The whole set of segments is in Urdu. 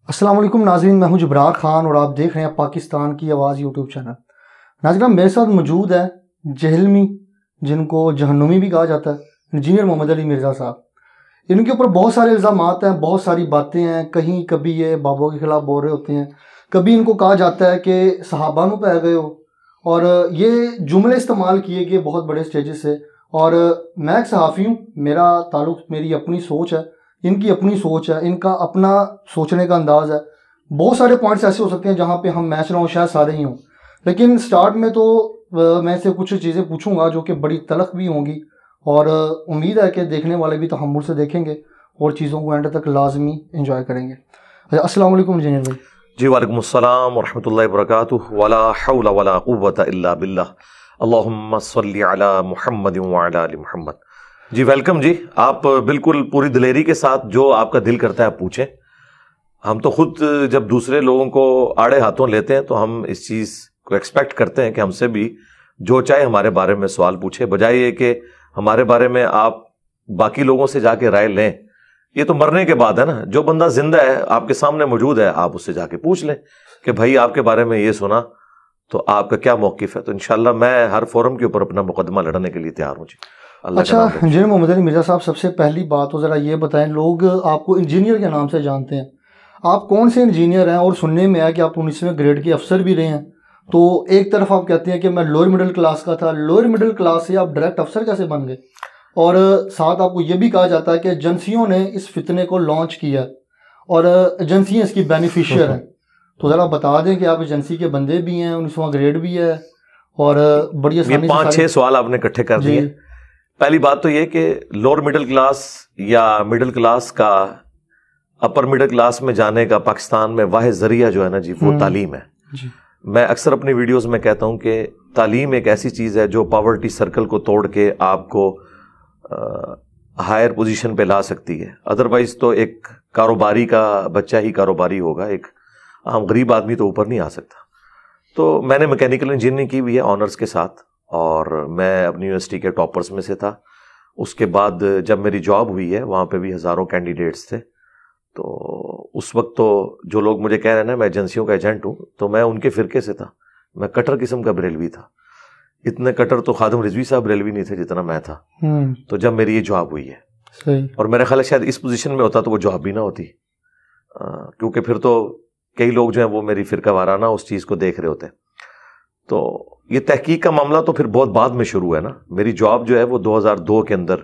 السلام علیکم ناظرین، میں ہوں جبرار خان اور آپ دیکھ رہے ہیں پاکستان کی آواز یوٹیوب چینل۔ ناظرین، میرے ساتھ موجود ہے جہلمی، جن کو جہنمی بھی کہا جاتا ہے، انجینئر محمد علی مرزا صاحب۔ ان کے اوپر بہت سارے الزامات ہیں، بہت ساری باتیں ہیں، کہیں کبھی یہ بابوں کے خلاف بول رہے ہوتے ہیں، کبھی ان کو کہا جاتا ہے کہ صحابانوں پہ آ گئے ہو، اور یہ جملے استعمال کیے گئے بہت بڑے سٹیجز سے۔ اور میں ایک صحافی ہوں، میرا تعلق، میری اپنی سوچ ہے، ان کی اپنی سوچ ہے، ان کا اپنا سوچنے کا انداز ہے۔ بہت سارے پوائنٹس ایسے ہو سکتے ہیں جہاں پہ ہم میچ نہ ہوں، شاید سارے ہی ہوں، لیکن سٹارٹ میں تو میں سے کچھ چیزیں پوچھوں گا جو کہ بڑی تلخ بھی ہوں گی، اور امید ہے کہ دیکھنے والے بھی تحمل سے دیکھیں گے اور چیزوں کو اینڈ تک لازمی انجوائے کریں گے۔ السلام علیکم انجینئر بھائی۔ جی وعلیکم السلام ورحمۃ اللہ وبرکاتہ، ولا حول ولا قوۃ الا باللہ، اللہم صلی علی محمد وعلی آل محمد۔ جی ویلکم جی، آپ بالکل پوری دلیری کے ساتھ جو آپ کا دل کرتا ہے آپ پوچھیں۔ ہم تو خود جب دوسرے لوگوں کو آڑے ہاتھوں لیتے ہیں تو ہم اس چیز کو ایکسپیکٹ کرتے ہیں کہ ہم سے بھی جو چاہے ہمارے بارے میں سوال پوچھے، بجائے یہ کہ ہمارے بارے میں آپ باقی لوگوں سے جا کے رائے لیں۔ یہ تو مرنے کے بعد ہے نا، جو بندہ زندہ ہے آپ کے سامنے موجود ہے، آپ اس سے جا کے پوچھ لیں کہ بھائی آپ کے بارے میں یہ سنا تو آپ کا کیا موقف ہے۔ تو انشاءاللہ میں ہر فورم کے اوپر اپنا مقدمہ لڑنے کے لیے تیار ہوں جی۔ اچھا انجینئر محمد علی مرزا صاحب، سب سے پہلی بات تو ذرا یہ بتائیں، لوگ آپ کو انجینئر کے نام سے جانتے ہیں، آپ کون سے انجینئر ہیں؟ اور سننے میں ہے کہ آپ 19ویں گریڈ کے افسر بھی رہے ہیں، تو ایک طرف آپ کہتے ہیں کہ میں لوئر مڈل کلاس کا تھا، لوئر مڈل کلاس سے آپ ڈائریکٹ افسر کیسے بن گئے؟ اور ساتھ آپ کو یہ بھی کہا جاتا ہے کہ ایجنسیوں نے اس فتنے کو لانچ کیا اور ایجنسیاں اس کی بینیفیشیئر ہیں، تو ذرا بتا دیں کہ آپ ایجنسی کے بندے بھی ہیں، 19واں گریڈ بھی ہے، اور بڑی آسانی سے 5-6 سوال آپ نے اکٹھے کر دیے۔ پہلی بات تو یہ کہ لوور مڈل کلاس یا مڈل کلاس کا اپر مڈل کلاس میں جانے کا پاکستان میں واحد ذریعہ جو ہے نا جی، وہ تعلیم ہے۔ میں اکثر اپنی ویڈیوز میں کہتا ہوں کہ تعلیم ایک ایسی چیز ہے جو پاورٹی سرکل کو توڑ کے آپ کو ہائر پوزیشن پہ لا سکتی ہے، ادروائز تو ایک کاروباری کا بچہ ہی کاروباری ہوگا، ایک عام غریب آدمی تو اوپر نہیں آ سکتا۔ تو میں نے میکینیکل انجینئرنگ کی ہوئی ہے آنرز کے ساتھ، اور میں اپنی یونیورسٹی کے ٹاپرز میں سے تھا۔ اس کے بعد جب میری جاب ہوئی ہے وہاں پہ بھی ہزاروں کینڈیڈیٹس تھے، تو اس وقت تو جو لوگ مجھے کہہ رہے ہیں نا میں ایجنسیوں کا ایجنٹ ہوں، تو میں ان کے فرقے سے تھا، میں کٹر قسم کا بریلوی تھا۔ اتنے کٹر تو خادم رضوی صاحب بریلوی نہیں تھے جتنا میں تھا۔ تو جب میری یہ جاب ہوئی ہے، اور میرا خیال ہے شاید اس پوزیشن میں ہوتا تو وہ جاب بھی نہ ہوتی، کیونکہ پھر تو کئی لوگ جو ہیں وہ میری فرقہ وارانہ اس چیز کو دیکھ رہے ہوتے ہیں۔ تو یہ تحقیق کا معاملہ تو پھر بہت بعد میں شروع ہے نا۔ میری جاب جو ہے وہ 2002 کے اندر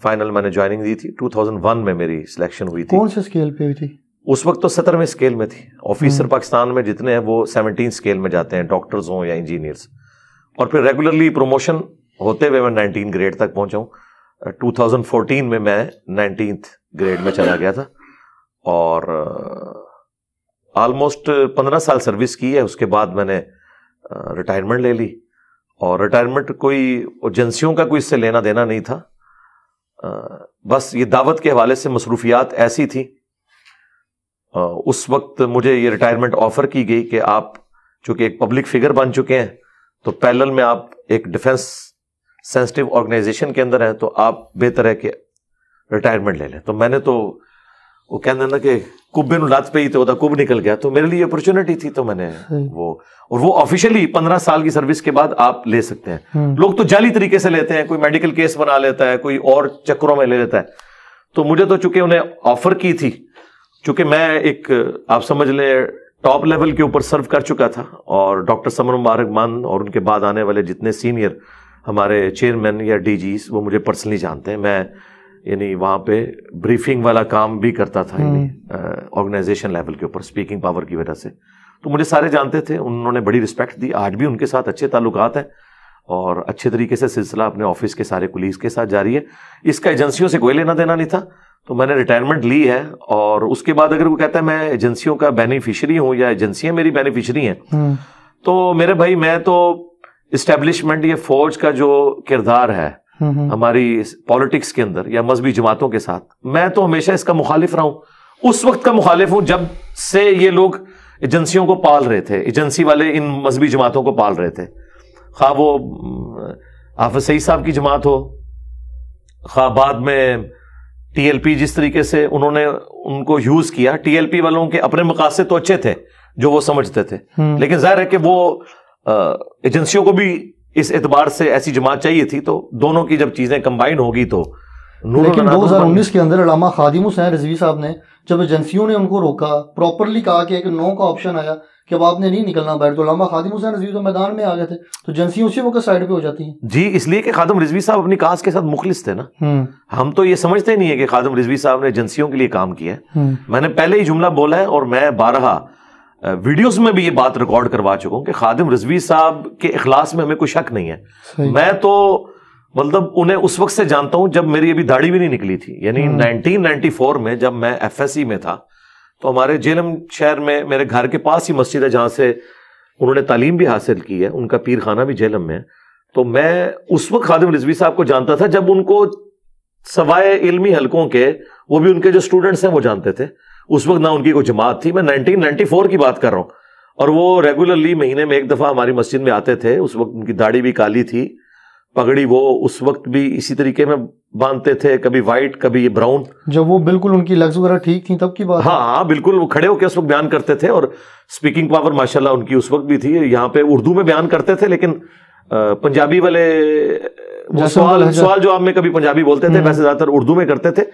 فائنل میں نے جوائننگ دی تھی، 2001 میں میری سلیکشن ہوئی تھی۔ کون سے اسکیل پہ ہوئی تھی؟ اس وقت تو 17ویں اسکیل میں تھی۔ آفیسر پاکستان میں جتنے ہیں وہ 17 اسکیل میں جاتے ہیں، ڈاکٹرز ہوں یا انجینئرز، اور پھر ریگولرلی پروموشن ہوتے ہوئے میں 19 گریڈ تک پہنچا ہوں۔ 2014 میں 19th گریڈ میں چلا گیا تھا، اور آلموسٹ 15 سال سروس کی ہے۔ اس کے بعد میں نے ریٹائرمنٹ لے لی، اور ریٹائرمنٹ کوئی ایجنسیوں کا کوئی اس سے لینا دینا نہیں تھا، بس یہ دعوت کے حوالے سے مصروفیات ایسی تھی۔ اس وقت مجھے یہ ریٹائرمنٹ آفر کی گئی کہ آپ چونکہ ایک پبلک فگر بن چکے ہیں تو پیرلل میں آپ ایک ڈیفنس سینسٹیو آرگنائزیشن کے اندر ہیں، تو آپ بہتر ہے کہ ریٹائرمنٹ لے لیں۔ تو میں نے تو وہ کہنا نا کہ کبے نو لات پہ ہی تو کب نکل گیا، تو میرے لیے اپرچونٹی تھی، تو میں نے وہ آفیشیلی 15 سال کی سروس کے بعد آپ لے سکتے ہیں۔ لوگ تو جعلی طریقے سے لیتے ہیں، کوئی میڈیکل کیس بنا لیتا ہے، کوئی اور چکروں میں لے لیتا ہے۔ تو مجھے تو چونکہ انہیں آفر کی تھی، چونکہ میں ایک آپ سمجھ لیں ٹاپ لیول کے اوپر سرو کر چکا تھا، اور ڈاکٹر سمر مبارک مان اور ان کے بعد آنے والے جتنے سینئر ہمارے چیئرمین یا ڈی جیز وہ مجھے پرسنلی جانتے ہیں۔ میں یعنی وہاں پہ بریفنگ والا کام بھی کرتا تھا آرگنائزیشن لیول کے اوپر، اسپیکنگ پاور کی وجہ سے، تو مجھے سارے جانتے تھے، انہوں نے بڑی رسپیکٹ دی۔ آج بھی ان کے ساتھ اچھے تعلقات ہیں، اور اچھے طریقے سے سلسلہ اپنے آفس کے سارے کولیگز کے ساتھ جاری ہے۔ اس کا ایجنسیوں سے کوئی لینا دینا نہیں تھا، تو میں نے ریٹائرمنٹ لی ہے۔ اور اس کے بعد اگر وہ کہتا ہے میں ایجنسیوں کا بینیفیشری ہوں یا ایجنسیاں میری بینیفیشری ہیں، تو میرے بھائی میں تو اسٹیبلشمنٹ یا فوج کا جو کردار ہے ہماری پالیٹکس کے اندر یا مذہبی جماعتوں کے ساتھ، میں تو ہمیشہ اس کا مخالف رہا ہوں۔ اس وقت کا مخالف ہوں جب سے یہ لوگ ایجنسیوں کو پال رہے تھے، ایجنسی والے ان مذہبی جماعتوں کو پال رہے تھے، خواہ وہ حافظ سعید صاحب کی جماعت ہو، خواہ بعد میں ٹی ایل پی جس طریقے سے انہوں نے ان کو یوز کیا, ٹی ایل پی والوں کے اپنے مقاصد تو اچھے تھے جو وہ سمجھتے تھے, لیکن ظاہر ہے کہ وہ ایجنسیوں کو بھی اس اعتبار سے ایسی جماعت چاہیے تھی, تو دونوں کی جب چیزیں کمبائن ہوگی تو لیکن 2019 کے اندر علامہ خادم حسین رضوی صاحب نے جب ایجنسیوں نے ان کو روکا, پراپرلی کہا کہ ایک نو کا آپشن آیا کہ اب آپ نے نہیں نکلنا باہر, تو علامہ خادم حسین رضوی تو میدان میں آ گئے تھے, تو ایجنسیوں اسی وقت سائڈ پہ ہو جاتی ہیں. جی, اس لیے کہ خادم رضوی صاحب اپنی کاز کے ساتھ مخلص تھے نا. ہم تو یہ سمجھتے نہیں ہے کہ خادم رضوی صاحب نے ایجنسیوں کے لیے کام کیا ہے. میں نے پہلے ہی جملہ بولا ہے اور میں بارہا ویڈیوز میں بھی یہ بات ریکارڈ کروا چکا ہوں کہ خادم رضوی صاحب کے اخلاص میں ہمیں کوئی شک نہیں ہے. میں تو مطلب انہیں اس وقت سے جانتا ہوں جب میری ابھی داڑھی بھی نہیں نکلی تھی, یعنی 1994 میں جب میں ایف ایس سی میں تھا, تو ہمارے جہلم شہر میں میرے گھر کے پاس ہی مسجد ہے جہاں سے انہوں نے تعلیم بھی حاصل کی ہے, ان کا پیر خانہ بھی جہلم میں ہے. تو میں اس وقت خادم رضوی صاحب کو جانتا تھا جب ان کو سوائے علمی حلقوں کے وہ بھی ان کے جو اسٹوڈنٹس ہیں وہ جانتے تھے. اس وقت نہ ان کی کوئی جماعت تھی, میں 1994 کی بات کر رہا ہوں, اور وہ ریگولرلی مہینے میں ایک دفعہ ہماری مسجد میں آتے تھے. اس وقت ان کی داڑھی بھی کالی تھی, پگڑی وہ اس وقت بھی اسی طریقے میں باندھتے تھے, کبھی وائٹ کبھی براؤن. جب وہ بالکل ان کی لگز وغیرہ ٹھیک تھی تب کی بات؟ ہاں بالکل, وہ کھڑے ہو کے اس وقت بیان کرتے تھے, اور اسپیکنگ پاور ماشاءاللہ ان کی اس وقت بھی تھی. یہاں پہ اردو میں بیان کرتے تھے, لیکن پنجابی والے سوال جو آپ میں کبھی پنجابی بولتے تھے, ویسے زیادہ تر اردو میں کرتے تھے.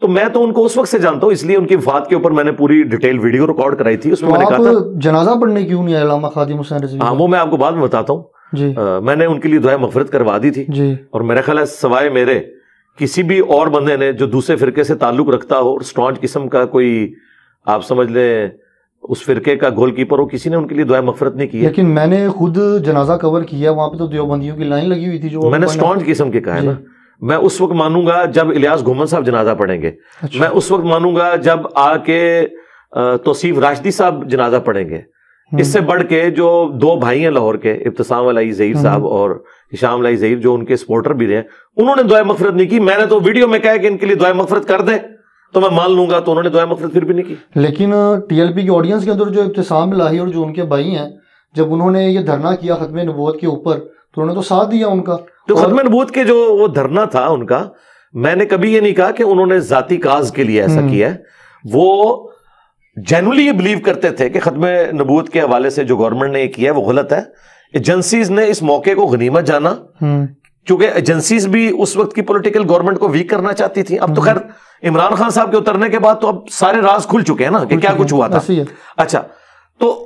تو میں تو ان کو اس وقت سے جانتا ہوں, اس لیے ان کی وفات کے اوپر میں نے پوری ڈیٹیل ویڈیو ریکارڈ کرائی تھی. اس میں میں نے کہا تھا جنازہ پڑھنے کیوں نہیں آئے علامہ خادم حسین رضوی؟ ہاں, وہ میں آپ کو بعد میں بتاتا ہوں. میں نے ان کے لیے دعائے مغفرت کروا دی تھی, اور میرا خیال ہے سوائے میرے کسی بھی اور بندے نے جو دوسرے فرقے سے تعلق رکھتا ہو اور اسٹرانج قسم کا کوئی آپ سمجھ لیں اس فرقے کا گول کیپر ہو, کسی نے ان کے لیے دعائے مغفرت نہیں کی ہے. لیکن میں نے خود جنازہ کور کیا, وہاں پہ تو دیوبندیوں کی لائن لگی ہوئی تھی. جو میں نے اسٹرانج قسم کے کہا ہے نا, میں اس وقت مانوں گا جب الیاس گھومن صاحب جنازہ پڑھیں گے, میں اس وقت مانوں گا جب آ کے توصیف راشدی صاحب جنازہ پڑھیں گے. اس سے بڑھ کے جو دو بھائی ہیں لاہور کے, ابتسام علی ظہیر صاحب اور ہشام علی ظہیر, جو ان کے سپورٹر بھی رہے, انہوں نے دعائے مغفرت نہیں کی. میں نے تو ویڈیو میں کہا کہ ان کے لیے دعائے مغفرت کر دیں تو میں مان لوں گا, تو انہوں نے دعائے مغفرت پھر بھی نہیں کی. لیکن ٹی ایل پی کی آڈینس کے اندر جو ابتسام الہی اور جو ان کے بھائی ہیں, جب انہوں نے یہ دھرنا کیا ختم نبوت کے اوپر, تو انہوں نے تو ساتھ دیا ان کا. تو ختم نبوت کے جو وہ دھرنا تھا ان کا, میں نے کبھی یہ نہیں کہا کہ انہوں نے ذاتی کاز کے لیے ایسا کیا ہے. وہ جینولی یہ بلیو کرتے تھے کہ ختم نبوت کے حوالے سے جو گورنمنٹ نے یہ کیا ہے وہ غلط ہے. ایجنسیز نے اس موقع کو غنیمت جانا, کیونکہ ایجنسیز بھی اس وقت کی پولیٹیکل گورنمنٹ کو ویک کرنا چاہتی تھی. اب تو خیر عمران خان صاحب کے اترنے کے بعد تو اب سارے راز کھل چکے ہیں نا کہ کیا کچھ ہوا تھا. اچھا, تو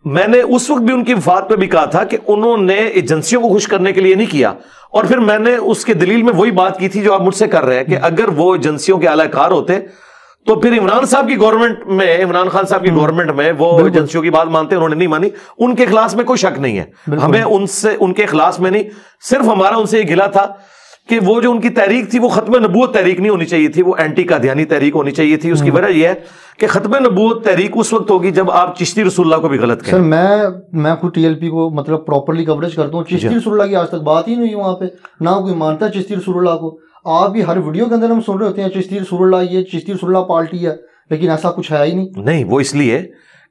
میں نے اس وقت بھی ان کی وفات پہ بھی کہا تھا کہ انہوں نے ایجنسیوں کو خوش کرنے کے لیے نہیں کیا, اور پھر میں نے اس کے دلیل میں وہی بات کی تھی جو آپ مجھ سے کر رہے ہیں کہ اگر وہ ایجنسیوں کے اعلی کار ہوتے تو پھر عمران صاحب کی گورنمنٹ میں, عمران خان صاحب کی گورنمنٹ میں وہ ایجنسیوں کی بات مانتے, انہوں نے نہیں مانی. ان کے اخلاص میں کوئی شک نہیں ہے, ہمیں ان سے ان کے اخلاص میں نہیں, صرف ہمارا ان سے یہ گلا تھا کہ وہ جو ان کی تحریک تھی وہ ختم نبوت تحریک نہیں ہونی چاہیے تھی, وہ اینٹی قادیانی تحریک ہونی چاہیے تھی. اس کی وجہ یہ ہے کہ ختم نبوت تحریک اس وقت ہوگی جب آپ چشتی رسول اللہ کو بھی غلط کہیں. سر میں خود ٹی ایل پی کو مطلب پراپرلی کوریج کرتا ہوں. چشتی رسول اللہ کی آج تک بات ہی نہیں ہوئی وہاں پہ, نہ کوئی مانتا ہے چشتی رسول اللہ کو. آپ بھی ہر ویڈیو کے اندر ہم سن رہے ہوتے ہیں چشتی رسول اللہ, یہ چشتی رسول اللہ پارٹی ہے, لیکن ایسا کچھ ہے ہی نہیں. وہ اس لیے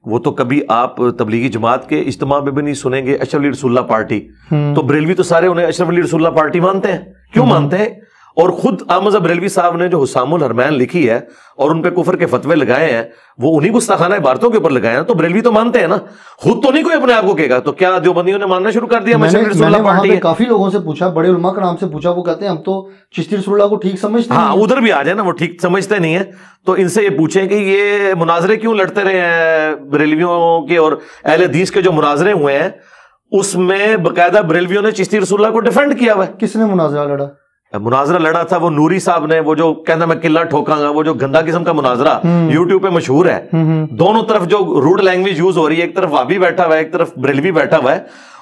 وہ تو کبھی آپ تبلیغی جماعت کے اجتماع میں بھی نہیں سنیں گے اشرف علی رسول اللہ پارٹی, تو بریلوی تو سارے انہیں اشرف علی رسول اللہ پارٹی مانتے ہیں. کیوں مانتے ہیں؟ اور خود احمد بریلوی صاحب نے جو حسام الحرمین لکھی ہے اور ان پہ کفر کے فتوے لگائے ہیں, وہ انہی گستاخانہ عبارتوں کے اوپر لگائے ہیں, تو بریلوی تو مانتے ہیں نا, خود تو نہیں کوئی اپنے آپ کو کہے گا. تو کیا دیوبندیوں نے ماننا شروع کر دیا میں نے وہاں پہ کافی لوگوں سے پوچھا, بڑے علماء کا نام سے پوچھا, وہ کہتے ہیں ہم تو چشتی رسول اللہ کو ٹھیک سمجھتے ہیں. ہاں, ادھر بھی آ جائے نا, وہ ٹھیک سمجھتے نہیں ہیں. تو ان سے یہ پوچھیں کہ یہ مناظرے کیوں لڑتے رہے ہیں بریلویوں کے اور اہل حدیث کے جو مناظرے ہوئے ہیں, اس میں باقاعدہ بریلویوں نے چشتی رسول اللہ کو ڈیفینڈ کیا ہوا ہے. کس نے مناظرہ لڑا؟ مناظرہ لڑا تھا وہ نوری صاحب نے, وہ جو کہنا میں قلعہ ٹھوکاں گا, وہ جو گندا قسم کا مناظرہ یوٹیوب پہ مشہور ہے. دونوں طرف جو روڈ لینگویج یوز ہو رہی ہے, ایک طرف وابی بیٹھا ہوا ہے, ایک طرف بریلوی بیٹھا ہوا ہے,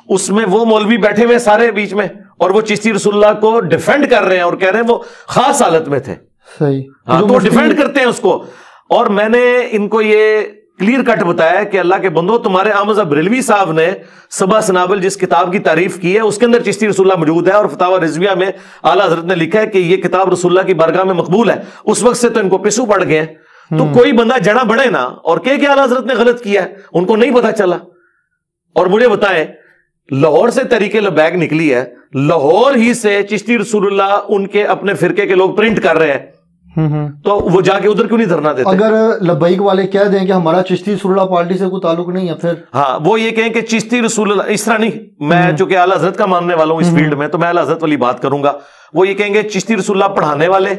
اس میں وہ مولوی بیٹھے ہوئے سارے بیچ میں, اور وہ چشتی رسول اللہ کو ڈیفینڈ کر رہے ہیں اور کہہ رہے ہیں وہ خاص حالت میں تھے. صحیح, ہاں, تو ڈیفینڈ کرتے ہیں اس کو. اور میں نے ان کو یہ کلیئر کٹ بتایا کہ اللہ کے بندو, تمہارے احمد بریلوی صاحب نے صبا سنابل جس کتاب کی تعریف کی ہے اس کے اندر چشتی رسول اللہ موجود ہے, اور فتاوی رضویہ میں اعلیٰ حضرت نے لکھا ہے کہ یہ کتاب رسول اللہ کی بارگاہ میں مقبول ہے. اس وقت سے تو ان کو پسو پڑ گئے ہیں. تو کوئی بندہ جڑا بڑھے نا اور کہ اعلیٰ حضرت نے غلط کیا ہے, ان کو نہیں پتا چلا. اور مجھے بتائیں, لاہور سے تحریک لبیک نکلی ہے, لاہور ہی سے چشتی رسول اللہ ان کے اپنے فرقے کے لوگ پرنٹ کر رہے ہیں. تو وہ جا کے ادھر کیوں نہیں دھرنا دیتے؟ اگر لبیک والے کہہ دیں کہ ہمارا چشتی رسول اللہ پارٹی سے کوئی تعلق نہیں ہے پھر ہاں وہ یہ کہیں کہ چشتی رسول اللہ، اس طرح نہیں، میں چونکہ اعلیٰ حضرت کا ماننے والا ہوں اس فیلڈ میں، تو میں اعلیٰ حضرت والی بات کروں گا. وہ یہ کہیں گے چشتی رسول اللہ پڑھانے والے،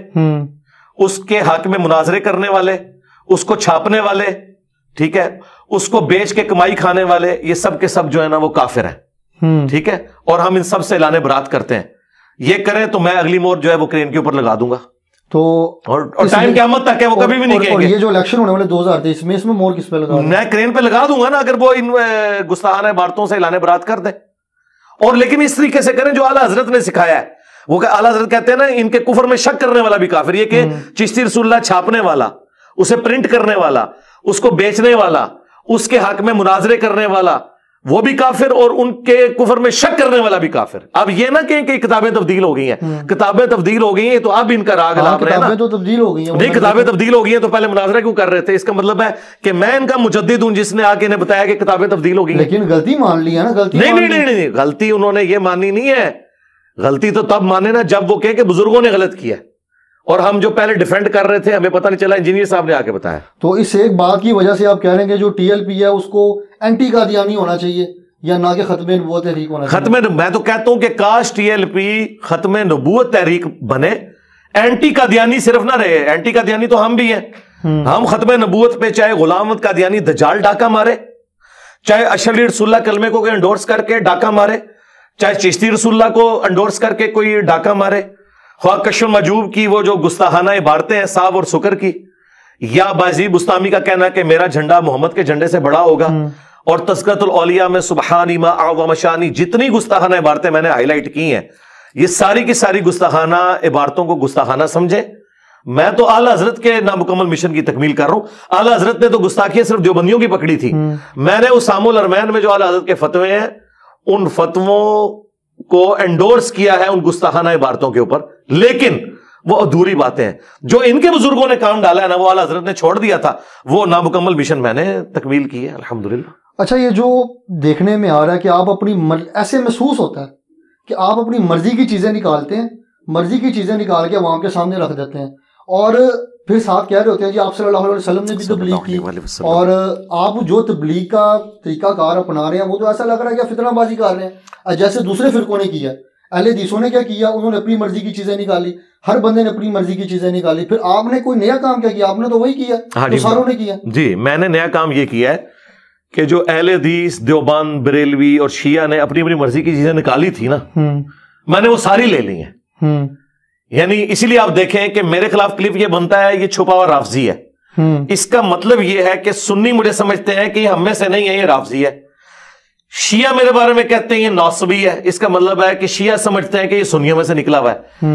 اس کے حق میں مناظرے کرنے والے، اس کو چھاپنے والے، ٹھیک ہے، اس کو بیچ کے کمائی کھانے والے، یہ سب کے سب جو ہے نا وہ کافر ہیں، ٹھیک ہے، اور ہم ان سب سے اعلان برات کرتے ہیں. یہ کریں تو میں اگلی مور جو ہے وہ کرین کے اوپر لگا دوں گا، تو اور ٹائم قیامت تک ہے وہ کبھی بھی نہیں کہیں گے. یہ جو الیکشن ہونے والے 2023 میں اس میں مور کس پہ لگا؟ میں کرین پہ لگا دوں گا نا، اگر وہ ان گستاخانہ عبارتوں سے اعلان برات کر دیں. اور لیکن اس طریقے سے کریں جو اعلیٰ حضرت نے سکھایا ہے. وہ اعلیٰ حضرت کہتے ہیں نا ان کے کفر میں شک کرنے والا بھی کافر. یہ کہ چشتی رسول اللہ چھاپنے والا، اسے پرنٹ کرنے والا، اس کو بیچنے والا، اس کے حق میں مناظرے کرنے والا، وہ بھی کافر، اور ان کے کفر میں شک کرنے والا بھی کافر. اب یہ نہ کہیں کہ کتابیں تبدیل ہو گئی ہیں، کتابیں تبدیل ہو گئی ہیں تو اب ان کا راگ لاپ رہے ہیں نا. تو تبدیل ہو گئی ہیں، نہیں کتابیں تبدیل ہو گئی ہیں تو پہلے مناظرہ کیوں کر رہے تھے؟ اس کا مطلب ہے کہ میں ان کا مجدد ہوں جس نے آ کے انہیں بتایا کہ کتابیں تبدیل ہو گئی ہیں. لیکن غلطی مان لی ہے نا، غلطی نہیں، غلطی انہوں نے یہ مانی نہیں ہے. غلطی تو تب مانے نا جب وہ کہ بزرگوں نے غلط کیا، اور ہم جو پہلے ڈیفینڈ کر رہے تھے ہمیں پتہ نہیں چلا، انجینئر صاحب نے آ کے بتایا. تو اس ایک بات کی وجہ سے آپ کہہ رہے ہیں کہ جو ٹی ایل پی ہے اس کو اینٹی قادیانی ہونا چاہیے یا نہ کہ ختم نبوت تحریک ہونا چاہیے؟ میں تو کہتا ہوں کہ کاش ٹی ایل پی ختم نبوت تحریک بنے، اینٹی قادیانی صرف نہ رہے. اینٹی قادیانی تو ہم بھی ہیں. ہم ختم نبوت پہ چاہے غلام احمد قادیانی دجال ڈاکہ مارے، چاہے اشرف رسول اللہ کلمے کو انڈورس کر کے ڈاکہ مارے، چاہے چشتی رسول اللہ کو انڈورس کر کے کوئی ڈاکہ مارے، خواہ کشف المحجوب کی وہ جو گستاخانہ عبارتیں ہیں صاحب اور سکر کی، یا بازی بستامی کا کہنا کہ میرا جھنڈا محمد کے جھنڈے سے بڑا ہوگا، اور تذکرۃ الاولیاء میں سبحانی ما اعظم شانی، جتنی گستاخانہ عبارتیں میں نے ہائی لائٹ کی ہیں یہ ساری کی ساری گستاخانہ عبارتوں کو گستاخانہ سمجھے. میں تو اعلیٰ حضرت کے نامکمل مشن کی تکمیل کر رہا ہوں. اعلیٰ حضرت نے تو گستاخیاں صرف دیوبندیوں کی پکڑی تھی. میں نے اسام الارمین میں جو اعلیٰ حضرت کے فتوے ہیں ان فتووں کو انڈورس کیا ہے ان گستاخانہ عبارتوں کے اوپر، لیکن وہ ادھوری باتیں ہیں جو ان کے بزرگوں نے کام ڈالا ہے نا، وہ اعلیٰ حضرت نے چھوڑ دیا تھا، وہ نامکمل مشن میں نے تکمیل کی ہے الحمدللہ. اچھا، یہ جو دیکھنے میں آ رہا ہے کہ آپ اپنی ایسے محسوس ہوتا ہے کہ آپ اپنی مرضی کی چیزیں نکالتے ہیں، مرضی کی چیزیں نکال کے عوام کے سامنے رکھ دیتے ہیں، اور پھر ساتھ کہہ رہے ہوتے ہیں جی آپ صلی اللہ علیہ وسلم نے بھی تبلیغ کی، اور آپ جو تبلیغ کا طریقہ کار اپنا رہے ہیں وہ تو ایسا لگ رہا ہے کہ فتنہ بازی کر رہے ہیں، جیسے دوسرے فرقوں نے کیا. اہل حدیثوں نے کیا کیا؟ انہوں نے اپنی مرضی کی چیزیں نکالی، ہر بندے نے اپنی مرضی کی چیزیں نکالی. پھر آپ نے کوئی نیا کام کیا کیا؟ آپ نے تو وہی کیا جو ساروں نے کیا. جی میں نے نیا کام یہ کیا ہے کہ جو اہل حدیث دیوبند بریلوی اور شیعہ نے اپنی اپنی مرضی کی چیزیں نکالی تھی نا، میں نے وہ ساری لے لی ہیں. یعنی اسی لیے آپ دیکھیں کہ میرے خلاف کلپ یہ بنتا ہے یہ چھپا ہوا رافضی ہے. اس کا مطلب یہ ہے کہ سنی مجھے سمجھتے ہیں کہ یہ ہم میں سے نہیں ہے، یہ رافضی ہے. شیعہ میرے بارے میں کہتے ہیں یہ ناصبی ہے. اس کا مطلب ہے کہ شیعہ سمجھتے ہیں کہ یہ سنیوں میں سے نکلا ہوا ہے.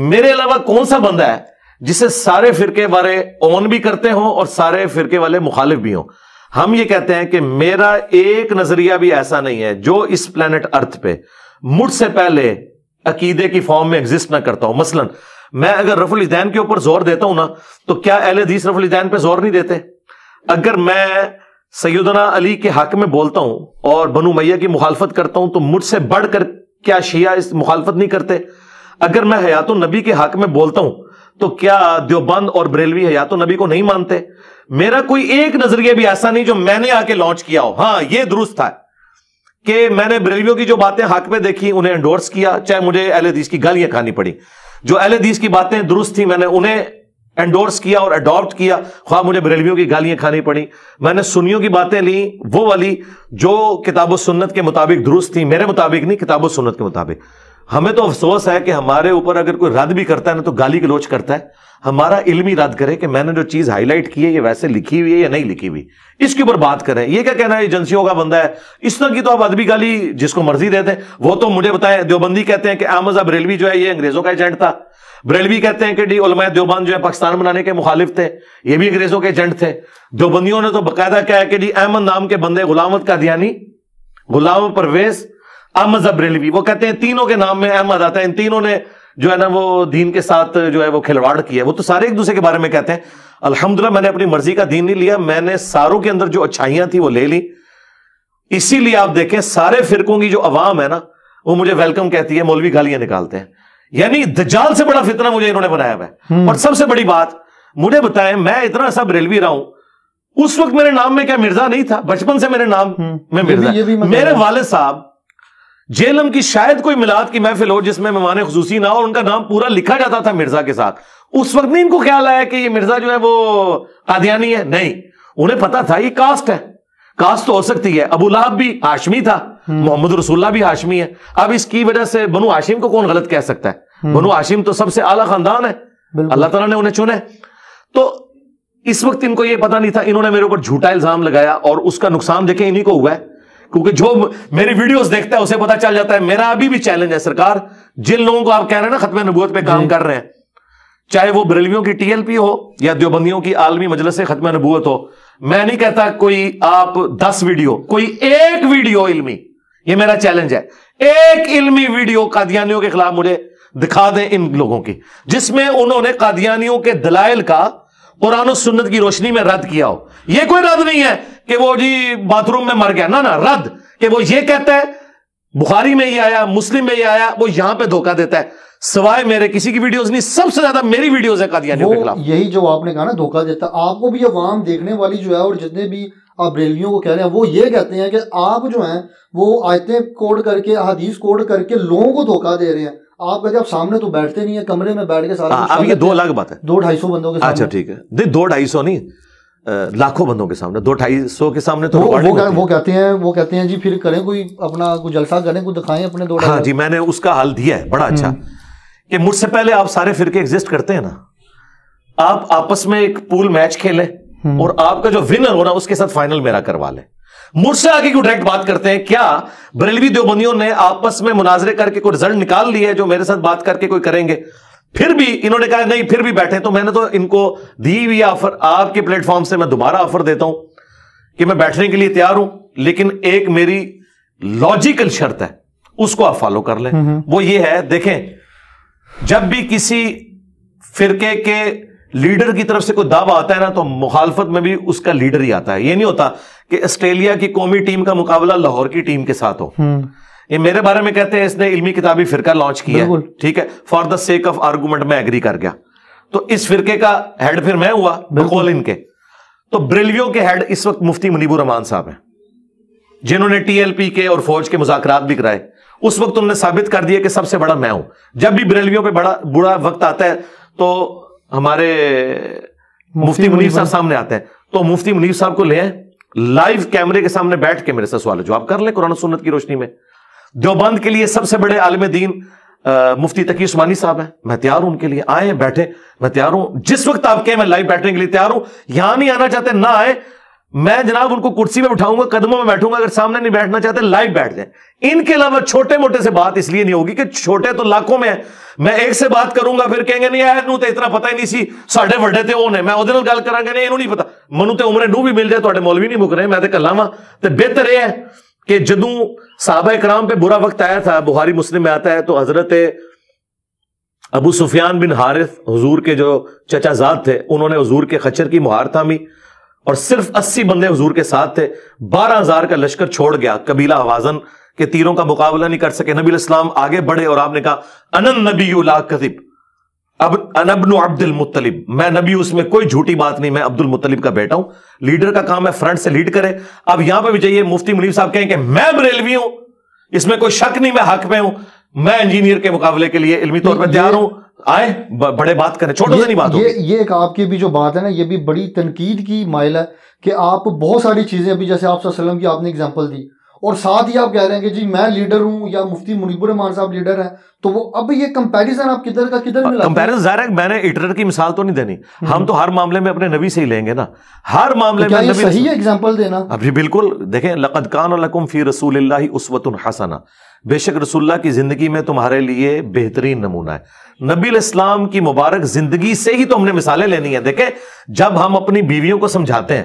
میرے علاوہ کون سا بندہ ہے جسے سارے فرقے والے اون بھی کرتے ہوں اور سارے فرقے والے مخالف بھی ہوں؟ ہم یہ کہتے ہیں کہ میرا ایک نظریہ بھی ایسا نہیں ہے جو اس پلانٹ ارتھ پہ مجھ سے پہلے عقیدے کی فارم میں ایگزسٹ نہ کرتا ہوں. مثلا میں اگر رفع الیدین کے اوپر زور دیتا ہوں نا، تو کیا اہل حدیث رفع الیدین پہ زور نہیں دیتے؟ اگر میں سیدنا علی کے حق میں بولتا ہوں اور بنو امیہ کی مخالفت کرتا ہوں تو مجھ سے بڑھ کر کیا شیعہ اس مخالفت نہیں کرتے؟ اگر میں حیات النبی کے حق میں بولتا ہوں تو کیا دیوبند اور بریلوی حیات النبی کو نہیں مانتے؟ میرا کوئی ایک نظریہ بھی ایسا نہیں جو میں نے آ کے لانچ کیا ہو. ہاں یہ درست تھا کہ میں نے بریلویوں کی جو باتیں حق میں دیکھی انہیں انڈورس کیا، چاہے مجھے اہل حدیث کی گالیاں کھانی پڑی. جو اہل حدیث کی باتیں درست تھی میں نے انہیں انڈورس کیا اور اڈاپٹ کیا، خواہ مجھے بریلویوں کی گالیاں کھانی پڑی. میں نے سنیوں کی باتیں لی، وہ والی جو کتاب و سنت کے مطابق درست تھی، میرے مطابق نہیں، کتاب و سنت کے مطابق. ہمیں تو افسوس ہے کہ ہمارے اوپر اگر کوئی رد بھی کرتا ہے نا تو گالی گلوچ کرتا ہے. ہمارا علمی رد کرے کہ میں نے جو چیز ہائی لائٹ کی ہے یہ ویسے لکھی ہوئی ہے یا نہیں لکھی ہوئی، اس کے اوپر بات کریں. یہ کیا کہنا ہے ایجنسیوں کا بندہ ہے اس طرح کی، تو آپ ادبی گالی جس کو مرضی دے دیں. وہ تو مجھے بتائیں، دیوبندی کہتے ہیں کہ احمد بریلوی جو ہے یہ انگریزوں کا ایجنٹ تھا. بریلوی کہتے ہیں کہ علماء دیوبند جو ہے پاکستان بنانے کے مخالف تھے، یہ بھی انگریزوں کے ایجنٹ تھے. دیوبندیوں نے تو باقاعدہ کہا ہے کہ احمد نام کے بندے، غلام احمد قادیانی، غلام پرویز، احمد بریلوی، وہ کہتے ہیں تینوں کے نام میں احمد آتا ہے. ان تینوں نے جو ہے نا وہ دین کے ساتھ جو ہے وہ کھلواڑ کیا. وہ تو سارے ایک دوسرے کے بارے میں کہتے ہیں. الحمدللہ میں نے اپنی مرضی کا دین نہیں لیا، میں نے ساروں کے اندر جو اچھائیاں تھی وہ لے لی. اسی لیے آپ دیکھیں سارے فرقوں کی جو عوام ہے نا وہ مجھے ویلکم کہتی ہے، مولوی گالیاں نکالتے ہیں. یعنی دجال سے بڑا فتنہ مجھے انہوں نے بنایا ہوا ہے. اور سب سے بڑی بات مجھے بتائیں, میں اتنا سا بریلوی رہا ہوں, اس وقت میرے نام میں کیا مرزا نہیں تھا؟ بچپن سے میرے نام میں مرزا. میرے والد صاحب جیلم کی شاید کوئی میلاد کی محفل ہو جس میں مہمان خصوصی نہ ہو, ان کا نام پورا لکھا جاتا تھا مرزا کے ساتھ. اس وقت نہیں ان کو خیال آیا کہ یہ مرزا جو ہے وہ قادیانی ہے, نہیں, انہیں پتا تھا یہ کاسٹ ہے, کاسٹ تو ہو سکتی ہے. ابو لہب بھی ہاشمی تھا, محمد رسول اللہ بھی ہاشمی ہے. اب اس کی وجہ سے بنو ہاشم کو کون غلط کہہ سکتا ہے؟ بنو ہاشم تو سب سے اعلیٰ خاندان ہے, اللہ تعالیٰ نے انہیں چنے. تو اس وقت ان کو یہ پتا نہیں تھا, انہوں نے میرے اوپر جھوٹا الزام لگایا, اور اس کا نقصان دیکھیں انہی کو ہوا ہے, کیونکہ جو میری ویڈیوز دیکھتا ہے اسے پتا چل جاتا ہے. میرا ابھی بھی چیلنج ہے سرکار, جن لوگوں کو آپ کہہ رہے ہیں نا ختم نبوت پہ کام کر رہے ہیں, چاہے وہ بریلویوں کی ٹی ایل پی ہو یا دیوبندیوں کی عالمی مجلس ختم نبوت ہو, میں نہیں کہتا کوئی آپ 10 ویڈیو, کوئی ایک ویڈیو علمی, یہ میرا چیلنج ہے, ایک علمی ویڈیو قادیانیوں کے خلاف مجھے دکھا دیں ان لوگوں کی, جس میں انہوں نے قادیانیوں کے دلائل کا قرآن و سنت کی روشنی میں رد کیا ہو. یہ کوئی رد نہیں ہے کہ وہ جی باتھ روم میں مر گیا, نہ رد کہ وہ یہ کہتا ہے بخاری میں یہ آیا, مسلم میں یہ آیا, وہ یہاں پہ دھوکہ دیتا ہے. سوائے میرے کسی کی ویڈیوز نہیں, سب سے زیادہ میری ویڈیوز ہیں قادیانیوں کے خلاف. یہی جو آپ نے کہا نا دھوکہ دیتا, آپ کو بھی عوام دیکھنے والی جو ہے, اور جتنے بھی آپ بریلویوں کو کہہ رہے ہیں, وہ یہ کہتے ہیں کہ آپ جو ہیں وہ آیتیں کوڈ کر کے, احادیث کوڈ کر کے لوگوں کو دھوکہ دے رہے ہیں. آپ کہتے ہیں آپ سامنے تو بیٹھتے نہیں ہیں, کمرے میں بیٹھ کے سارے. اب یہ 2 الگ بات ہے, 200-250 بندوں کے سامنے. اچھا ٹھیک ہے, 200-250 نہیں, لاکھوں بندوں کے سامنے, 200-250 کے سامنے تو وہ کہتے ہیں جی پھر کریں کوئی اپنا کوئی جلسہ کریں, کوئی دکھائیں اپنے 200. ہاں جی, میں نے اس کا حل دیا ہے بڑا اچھا, کہ مجھ سے پہلے آپ سارے فرقے ایگزسٹ کرتے ہیں نا, آپ آپس میں ایک پول میچ کھیلیں, اور آپ کا جو ونر ہونا اس کے ساتھ فائنل میرا کروا لیں. مجھ سے آگے کیوں ڈائریکٹ بات کرتے ہیں؟ کیا بریلوی دیوبندیوں نے آپس میں مناظرے کر کے کوئی رزلٹ نکال لی ہے جو میرے ساتھ بات کر کے کوئی کریں گے؟ پھر بھی انہوں نے کہا نہیں, پھر بھی بیٹھے. تو میں نے تو ان کو دی ہوئی آفر, آپ کے پلیٹ فارم سے میں دوبارہ آفر دیتا ہوں کہ میں بیٹھنے کے لیے تیار ہوں, لیکن ایک میری لاجیکل شرط ہے, اس کو آپ فالو کر لیں. وہ یہ ہے, دیکھیں, جب بھی کسی فرقے کے لیڈر کی طرف سے کوئی دعویٰ آتا ہے نا, تو مخالفت میں بھی اس کا لیڈر ہی آتا ہے. یہ نہیں ہوتا کہ آسٹریلیا کی قومی ٹیم کا مقابلہ لاہور کی ٹیم کے ساتھ ہو. یہ میرے بارے میں کہتے ہیں اس نے علمی کتابی فرقہ لانچ کیا ہے, ٹھیک ہے, for the sake of argument میں ایگری کر گیا, تو اس فرقے کا ہیڈ پھر میں ہوا بقول ان کے. تو بریلویوں کے ہیڈ اس وقت مفتی منیب الرحمان صاحب ہیں, جنہوں نے ٹی ایل پی کے اور فوج کے مذاکرات بھی کرائے. اس وقت انہوں نے ثابت کر دیا کہ سب سے بڑا میں ہوں. جب بھی بریلویوں پہ بڑا برا وقت آتا ہے تو ہمارے مفتی منیر صاحب سامنے آتے ہیں, تو مفتی منیر صاحب کو لے آئیں, لائیو کیمرے کے سامنے بیٹھ کے میرے سے سوال جواب کر لیں قرآن و سنت کی روشنی میں. دیوبند کے لیے سب سے بڑے عالم دین مفتی تقی عثمانی صاحب ہیں, میں تیار ہوں ان کے لیے, آئیں بیٹھے, میں تیار ہوں. جس وقت آپ کہیں میں لائیو بیٹھنے کے لیے تیار ہوں. یہاں نہیں آنا چاہتے نہ آئے, میں جناب ان کو کرسی میں بٹھاؤں گا, قدموں میں بیٹھوں گا. اگر سامنے نہیں بیٹھنا چاہتے لائیو بیٹھ جائیں. ان کے علاوہ چھوٹے موٹے سے بات اس لیے نہیں ہوگی کہ چھوٹے تو لاکھوں میں ہیں. میں ایک سے بات کروں گا, پھر کہیں گے نہیں یار نو تے اتنا پتہ ہی نہیں سی, ساڈے وڈے تے اونے, میں اودے نال گل کراں گا, نہیں اینو نہیں پتہ, منو تے عمرے نو بھی مل جائے, تواڈے مولوی نہیں مک رہے, میں تے کلاواں. تے بہتر یہ ہے کہ جدوں صحابہ کرام پہ برا وقت آیا تھا, بخاری مسلم میں آتا ہے, تو حضرت ابو سفیان بن حارث حضور کے جو چچا زاد تھے, انہوں نے حضور کے خچر کی مہار تھامی, اور صرف 80 بندے حضور کے ساتھ تھے. 12,000 کا لشکر چھوڑ گیا, قبیلہ حوازن کے تیروں کا مقابلہ نہیں کر سکے. نبی الاسلام آگے بڑھے اور آپ نے کہا انا النبی لا کذب, اب انا ابن عبد المطلب, میں نبی, اس میں کوئی جھوٹی بات نہیں, میں عبد المطلب کا بیٹا ہوں. لیڈر کا کام ہے فرنٹ سے لیڈ کرے. اب یہاں پہ بھی چاہیے مفتی منیر صاحب کہیں کہ میں بریلوی ہوں, اس میں کوئی شک نہیں, میں حق میں ہوں, میں انجینئر کے مقابلے کے لیے علمی طور پہ تیار ہوں, آئے بڑے بات کریں, چھوٹوں سے نہیں بات ہوگی. یہ ایک آپ کی بھی جو بات ہے نا, یہ بھی بڑی تنقید کی مائل ہے کہ آپ بہت ساری چیزیں ابھی جیسے آپ صلی اللہ علیہ وسلم کی آپ نے اگزامپل دی, اور ساتھ ہی آپ کہہ رہے ہیں کہ جی میں لیڈر ہوں یا مفتی منیب الرحمان صاحب لیڈر ہیں, تو وہ اب یہ کمپیریزن آپ کدھر کا کدھر ملا؟ کمپیریزن ظاہر ہے, میں نے ایٹر کی مثال تو نہیں دینی, ہم تو ہر معاملے میں اپنے نبی سے ہی لیں گے نا, ہر معاملے میں نبی صحیح ہے ایگزامپل دینا. ابھی بالکل دیکھیں, لقد کان لکم فی رسول اللہ اسوۃ حسنہ, بے شک رسول اللہ کی زندگی میں تمہارے لیے بہترین نمونہ ہے. نبی الاسلام کی مبارک زندگی سے ہی تو ہم نے مثالیں لینی ہیں. دیکھیں, جب ہم اپنی بیویوں کو سمجھاتے ہیں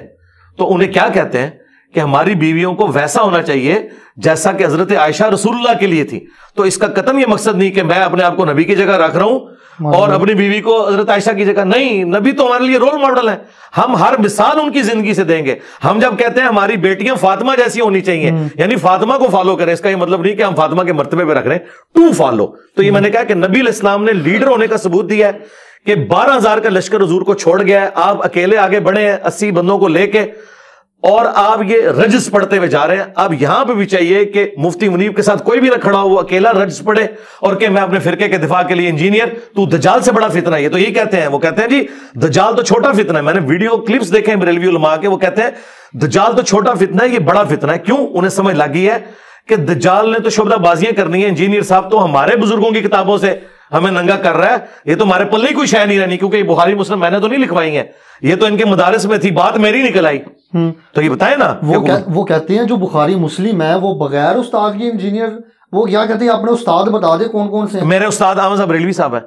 تو انہیں کیا کہتے ہیں کہ ہماری بیویوں کو ویسا ہونا چاہیے جیسا کہ حضرت عائشہ رسول اللہ کے لیے تھی. تو اس کا قطعاً یہ مقصد نہیں کہ میں اپنے آپ کو نبی کی جگہ رکھ رہا ہوں, اور اپنی بیوی کو حضرت عائشہ کی جگہ. نہیں, نبی تو ہمارے لیے رول ماڈل ہیں, ہم ہر مثال ان کی زندگی سے دیں گے. ہم جب کہتے ہیں ہماری بیٹیاں فاطمہ جیسی ہونی چاہیے, یعنی فاطمہ کو فالو کریں, اس کا یہ مطلب نہیں کہ ہم فاطمہ کے مرتبے پہ رکھ رہے ہیں, ٹو فالو. تو یہ میں نے کہا کہ نبی علیہ السلام نے لیڈر ہونے کا ثبوت دیا ہے کہ 12,000 کا لشکر حضور کو چھوڑ گیا ہے, آپ اکیلے آگے بڑھے ہیں 80 بندوں کو لے کے, اور آپ یہ رجز پڑھتے ہوئے جا رہے ہیں. اب یہاں پہ بھی چاہیے کہ مفتی منیب کے ساتھ کوئی بھی نہ کھڑا ہو, وہ اکیلا رجز پڑھے اور کہ میں اپنے فرقے کے دفاع کے لیے انجینئر, تو دجال سے بڑا فتنہ ہے. یہ تو یہی کہتے ہیں, وہ کہتے ہیں جی دجال تو چھوٹا فتنہ ہے. میں نے ویڈیو کلپس دیکھے ہیں بریلوی علماء کے, وہ کہتے ہیں دجال تو چھوٹا فتنہ ہے, یہ بڑا فتنہ ہے. کیوں؟ انہیں سمجھ لگی ہے کہ دجال نے تو شعبدہ بازیاں کرنی ہیں, انجینئر صاحب تو ہمارے بزرگوں کی کتابوں سے ہمیں ننگا کر رہا ہے, یہ تو ہمارے پلے کوئی شے نہیں رہنی, کیونکہ یہ بخاری مسلم میں نے تو نہیں لکھوائی ہیں, یہ تو ان کے مدارس میں تھی, بات میری نکل آئی. تو یہ بتائیں نا, وہ کہتے ہیں جو بخاری مسلم ہے وہ بغیر استاد کی انجینئر, وہ کیا کہتے ہیں اپنے استاد بتا دے کون کون سے ہیں. میرے استاد احمد صاحب بریلوی صاحب ہیں.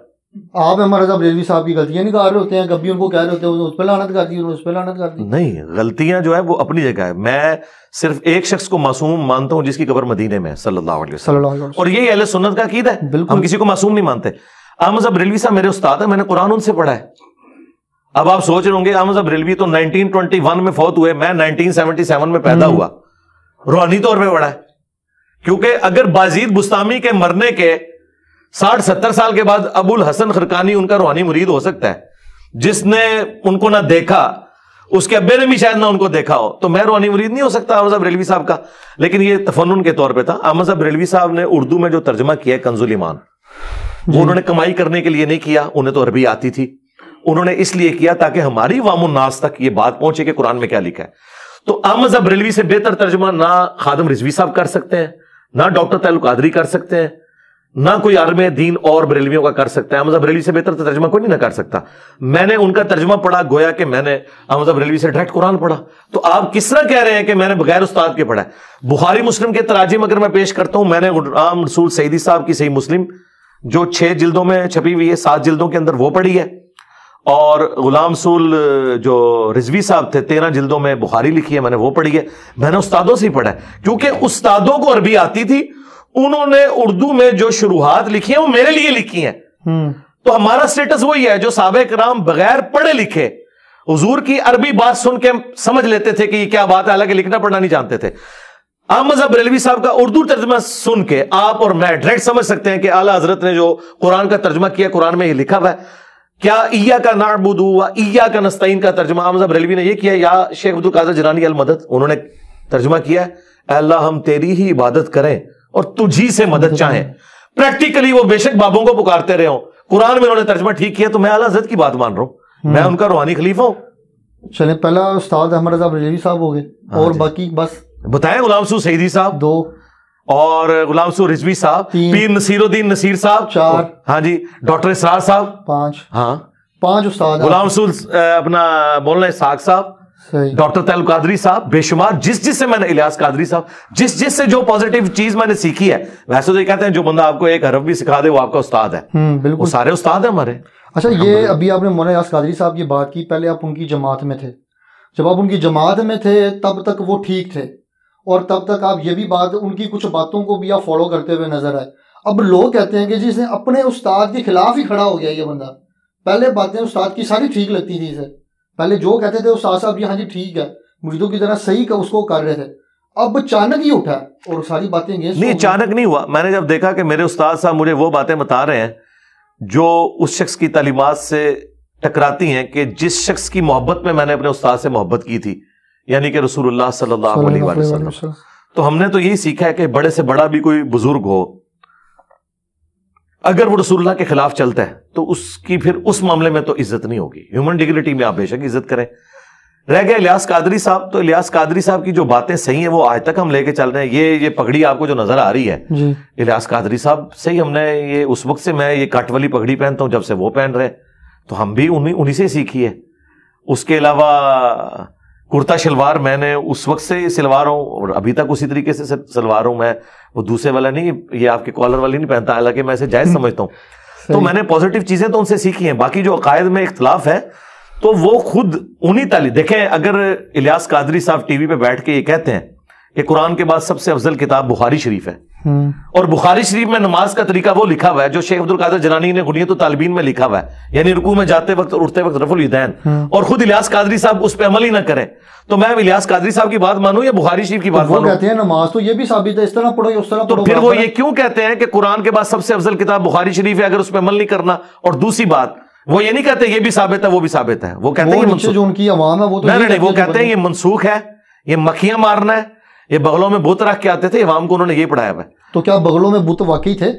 آپ احمد رضا بریلوی صاحب کی غلطیاں نکال رہے ہوتے ہیں, کبھی ان کو کہہ رہے ہوتے ہیں اس پہ لعنت کر دی, اس پہ لعنت کر دی. نہیں, غلطیاں جو ہے وہ اپنی جگہ ہے. میں صرف ایک شخص کو معصوم مانتا ہوں جس کی قبر مدینے میں ہے, صلی اللہ علیہ وسلم, اور یہی اہل سنت کا عقیدہ ہے. ہم کسی کو معصوم نہیں مانتے. احمد صاحب بریلوی صاحب میرے استاد ہیں, میں نے قرآن ان سے پڑھا ہے. اب آپ سوچ رہے ہوں گے احمد صاحب بریلوی تو 1921 میں فوت ہوئے, میں 1977 میں پیدا ہوا, روحانی طور پہ پڑھا ہے. کیونکہ اگر بازید بستامی کے مرنے کے 60-70 سال کے بعد ابو الحسن خرقانی ان کا روحانی مرید ہو سکتا ہے, جس نے ان کو نہ دیکھا, اس کے ابے نے بھی شاید نہ ان کو دیکھا ہو, تو میں روحانی مرید نہیں ہو سکتا احمد صاحب بریلوی صاحب کا. لیکن یہ تفنن کے طور پہ تھا. احمد صاحب بریلوی صاحب نے اردو میں جو ترجمہ کیا ہے کنز الایمان, وہ انہوں نے کمائی کرنے کے لیے نہیں کیا, انہیں تو عربی آتی تھی, انہوں نے اس لیے کیا تاکہ ہماری عوام الناس تک یہ بات پہنچے کہ قرآن میں کیا لکھا ہے. تو احمد صاحب بریلوی سے بہتر ترجمہ نہ خادم رضوی صاحب کر سکتے ہیں, نہ ڈاکٹر تعلق قادری کر سکتے ہیں, نہ کوئی عالم دین اور بریلویوں کا کر سکتا ہے. احمد صاحب بریلوی سے بہتر ترجمہ کوئی نہیں نہ کر سکتا. میں نے ان کا ترجمہ پڑھا گویا کہ میں نے احمد صاحب بریلوی سے ڈائریکٹ قرآن پڑھا. تو آپ کس طرح کہہ رہے ہیں کہ میں نے بغیر استاد کے پڑھا ہے؟ بخاری مسلم کے تراجم اگر میں پیش کرتا ہوں, میں نے غلام رسول سعیدی صاحب کی صحیح مسلم جو 6 جلدوں میں چھپی ہوئی ہے, 7 جلدوں کے اندر, وہ پڑھی ہے. اور غلام رسول جو رضوی صاحب تھے 13 جلدوں میں بخاری لکھی ہے, میں نے وہ پڑھی ہے. میں نے استادوں سے ہی پڑھا ہے, کیونکہ استادوں کو عربی آتی تھی, انہوں نے اردو میں جو شروحات لکھی ہیں وہ میرے لیے لکھی ہیں. تو ہمارا سٹیٹس وہی ہے جو صحابہ کرام بغیر پڑھے لکھے حضور کی عربی بات سن کے سمجھ لیتے تھے کہ یہ کیا بات ہے, حالانکہ لکھنا پڑھنا نہیں جانتے تھے. احمد صاحب بریلوی صاحب کا اردو ترجمہ سن کے آپ اور میں ڈائریکٹ سمجھ سکتے ہیں کہ اعلیٰ حضرت نے جو قرآن کا ترجمہ کیا, قرآن میں یہ لکھا ہوا ہے. کیا ایاک نعبد و ایاک نستعین کا ترجمہ احمد صاحب بریلوی نے یہ کیا, یا شیخ عبد القادر جیلانی المدد انہوں نے ترجمہ کیا ہے, اے اللہ ہم تیری ہی عبادت کریں اور تجھی سے مدد چاہیں. پریکٹیکلی وہ بے شک بابوں کو پکارتے رہے ہوں, قرآن میں انہوں نے ترجمہ ٹھیک کیا, تو میں اعلیٰ حضرت کی بات مان رہا ہوں, میں ان کا روحانی خلیفہ ہوں. چلیں, پہلا استاد احمد رضا بریلوی صاحب ہو گئے, اور باقی بس بتائیں. غلام رسول سعیدی صاحب 2, اور غلام رسول رضوی صاحب 3, پیر نصیر الدین نصیر صاحب 4, ہاں جی, ڈاکٹر اسرار صاحب 5, ہاں 5 استاد. غلام رسول اپنا مولانا اسحاق صاحب, ڈاکٹر تعلق قادری صاحب, بے شمار. جس سے میں نے الیاس قادری صاحب, جس سے جو پازیٹیو چیز میں نے سیکھی ہے. ویسے تو یہ کہتے ہیں جو بندہ آپ کو ایک حرف بھی سکھا دے وہ آپ کا استاد ہے. بالکل, وہ سارے استاد ہیں ہمارے. اچھا, یہ ابھی آپ نے مولانا الیاس قادری صاحب کی بات کی, پہلے آپ ان کی جماعت میں تھے. جب آپ ان کی جماعت میں تھے تب تک وہ ٹھیک تھے, اور تب تک آپ یہ بھی بات, ان کی کچھ باتوں کو بھی آپ فالو کرتے ہوئے نظر آئے. اب لوگ کہتے ہیں کہ جس نے اپنے استاد کے خلاف ہی کھڑا ہو گیا یہ بندہ. پہلے باتیں استاد کی ساری ٹھیک لگتی تھی اسے, پہلے جو کہتے تھے استاد صاحب ہاں جی ٹھیک ہے, مریدوں کی طرح صحیح اس کو کر رہے تھے. اب اچانک ہی اٹھا اور ساری باتیں اگینسٹ. نہیں, اچانک نہیں ہوا. میں نے جب دیکھا کہ میرے استاد صاحب مجھے وہ باتیں بتا رہے ہیں جو اس شخص کی تعلیمات سے ٹکراتی ہیں, کہ جس شخص کی محبت میں نے اپنے استاد سے محبت کی تھی, یعنی کہ رسول اللہ صلی اللہ علیہ وسلم. تو ہم نے تو یہی سیکھا ہے کہ بڑے سے بڑا بھی کوئی بزرگ ہو, اگر وہ رسول اللہ کے خلاف چلتا ہے تو اس کی پھر اس معاملے میں تو عزت نہیں ہوگی. ہیومن ڈگنیٹی میں آپ بے شک عزت کریں. رہ گئے الیاس قادری صاحب, تو الیاس قادری صاحب کی جو باتیں صحیح ہیں وہ آج تک ہم لے کے چل رہے ہیں. یہ پگڑی آپ کو جو نظر آ رہی ہے الیاس قادری صاحب صحیح, ہم نے یہ اس وقت سے میں یہ کٹ والی پگڑی پہنتا ہوں جب سے وہ پہن رہے, تو ہم بھی انہی سے سیکھی ہے. اس کے علاوہ کرتا شلوار میں نے اس وقت سے سلوار ہوں, اور ابھی تک اسی طریقے سے سلوار ہوں. میں وہ دوسرے والا نہیں, یہ آپ کے کالر والی نہیں پہنتا, حالانکہ میں اسے جائز سمجھتا ہوں. تو میں نے پازیٹیو چیزیں تو ان سے سیکھی ہیں. باقی جو عقائد میں اختلاف ہے تو وہ خود انہی تعلیم. دیکھیں, اگر الیاس قادری صاحب ٹی وی پہ بیٹھ کے یہ کہتے ہیں, کہ قرآن کے بعد سب سے افضل کتاب بخاری شریف ہے، اور بخاری شریف میں نماز کا طریقہ وہ لکھا ہوا ہے جو شیخ عبد القادر جیلانی نے غنیۃ الطالبین میں لکھا ہوا ہے، یعنی رکوع میں جاتے وقت اور اٹھتے وقت رفع الیدین، اور خود الیاس قادری صاحب اس پہ عمل ہی نہ کریں، تو میں الیاس قادری صاحب کی بات مانوں یا بخاری شریف کی بات وہ مانوں؟ کہتے ہیں نماز تو یہ بھی ثابت ہے، اس طرح پڑھو اس طرح پڑھو، تو پھر وہ یہ کیوں کہتے ہیں کہ قرآن کے بعد سب سے افضل کتاب بخاری شریف ہے اگر اس پہ عمل نہیں کرنا؟ اور دوسری بات وہ یہ نہیں کہتے یہ بھی ثابت ہے وہ بھی ثابت ہے، وہ کہتے ہیں یہ منسوخ، جو ان کی عوام ہے وہ تو نہیں، وہ کہتے ہیں یہ منسوخ ہے، یہ مکھیاں مارنا ہے، یہ بغلوں میں بت رکھ کے آتے تھے، عوام کو انہوں نے یہ پڑھایا ہوا ہے۔ تو کیا بغلوں میں بت واقعی تھے؟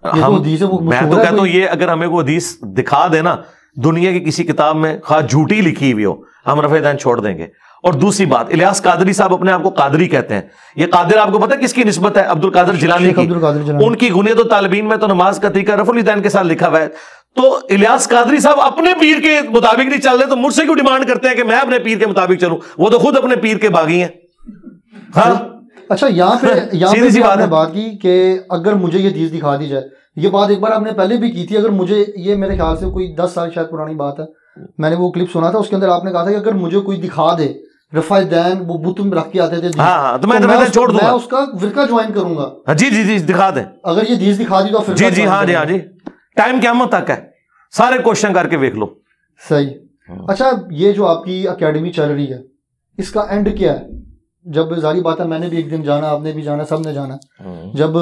میں تو کہتا ہوں یہ اگر ہمیں کوئی حدیث دکھا دینا دنیا کی کسی کتاب میں، خواہ جھوٹی لکھی ہوئی ہو، ہم رفع دین چھوڑ دیں گے۔ اور دوسری بات، الیاس قادری صاحب اپنے آپ کو قادری کہتے ہیں، یہ قادر آپ کو پتہ کس کی نسبت ہے؟ عبد القادر جیلانی کی، ان کی غنیۃ الطالبین میں تو نماز کا طریقہ رفع الیدین کے ساتھ لکھا ہوا ہے۔ تو الیاس قادری صاحب اپنے پیر کے مطابق نہیں چل رہے تو مجھ سے کیوں ڈیمانڈ کرتے ہیں کہ میں اپنے پیر کے مطابق چلوں؟ وہ تو خود اپنے پیر کے باغی ہیں۔ ہاں اچھا، یہاں پہ آپ نے بات کی کہ اگر مجھے یہ چیز دکھا دی جائے، یہ بات ایک بار آپ نے پہلے بھی کی تھی، اگر مجھے یہ میرے خیال سے کوئی 10 سال شاید پرانی بات ہے، میں نے وہ کلپ سنا تھا، اس کے اندر آپ نے کہا تھا کہ اگر مجھے کوئی دکھا دے رفع دین وہ بت میں رکھ کے آتے تھے، تو میں چھوڑ دوں گا، میں اس کا فرقہ جوائن کروں گا۔ جی جی جی دکھا دیں، اگر یہ چیز دکھا دی تو فرقہ جی ہاں جی ہاں جی، ٹائم قیامت تک ہے، سارے کوشچن کر کے دیکھ لو۔ صحیح۔ اچھا، یہ جو آپ کی اکیڈمی چل رہی ہے اس کا اینڈ کیا ہے؟ جب ظاہری بات ہے میں نے بھی ایک دن جانا، آپ نے بھی جانا، سب نے جانا، جب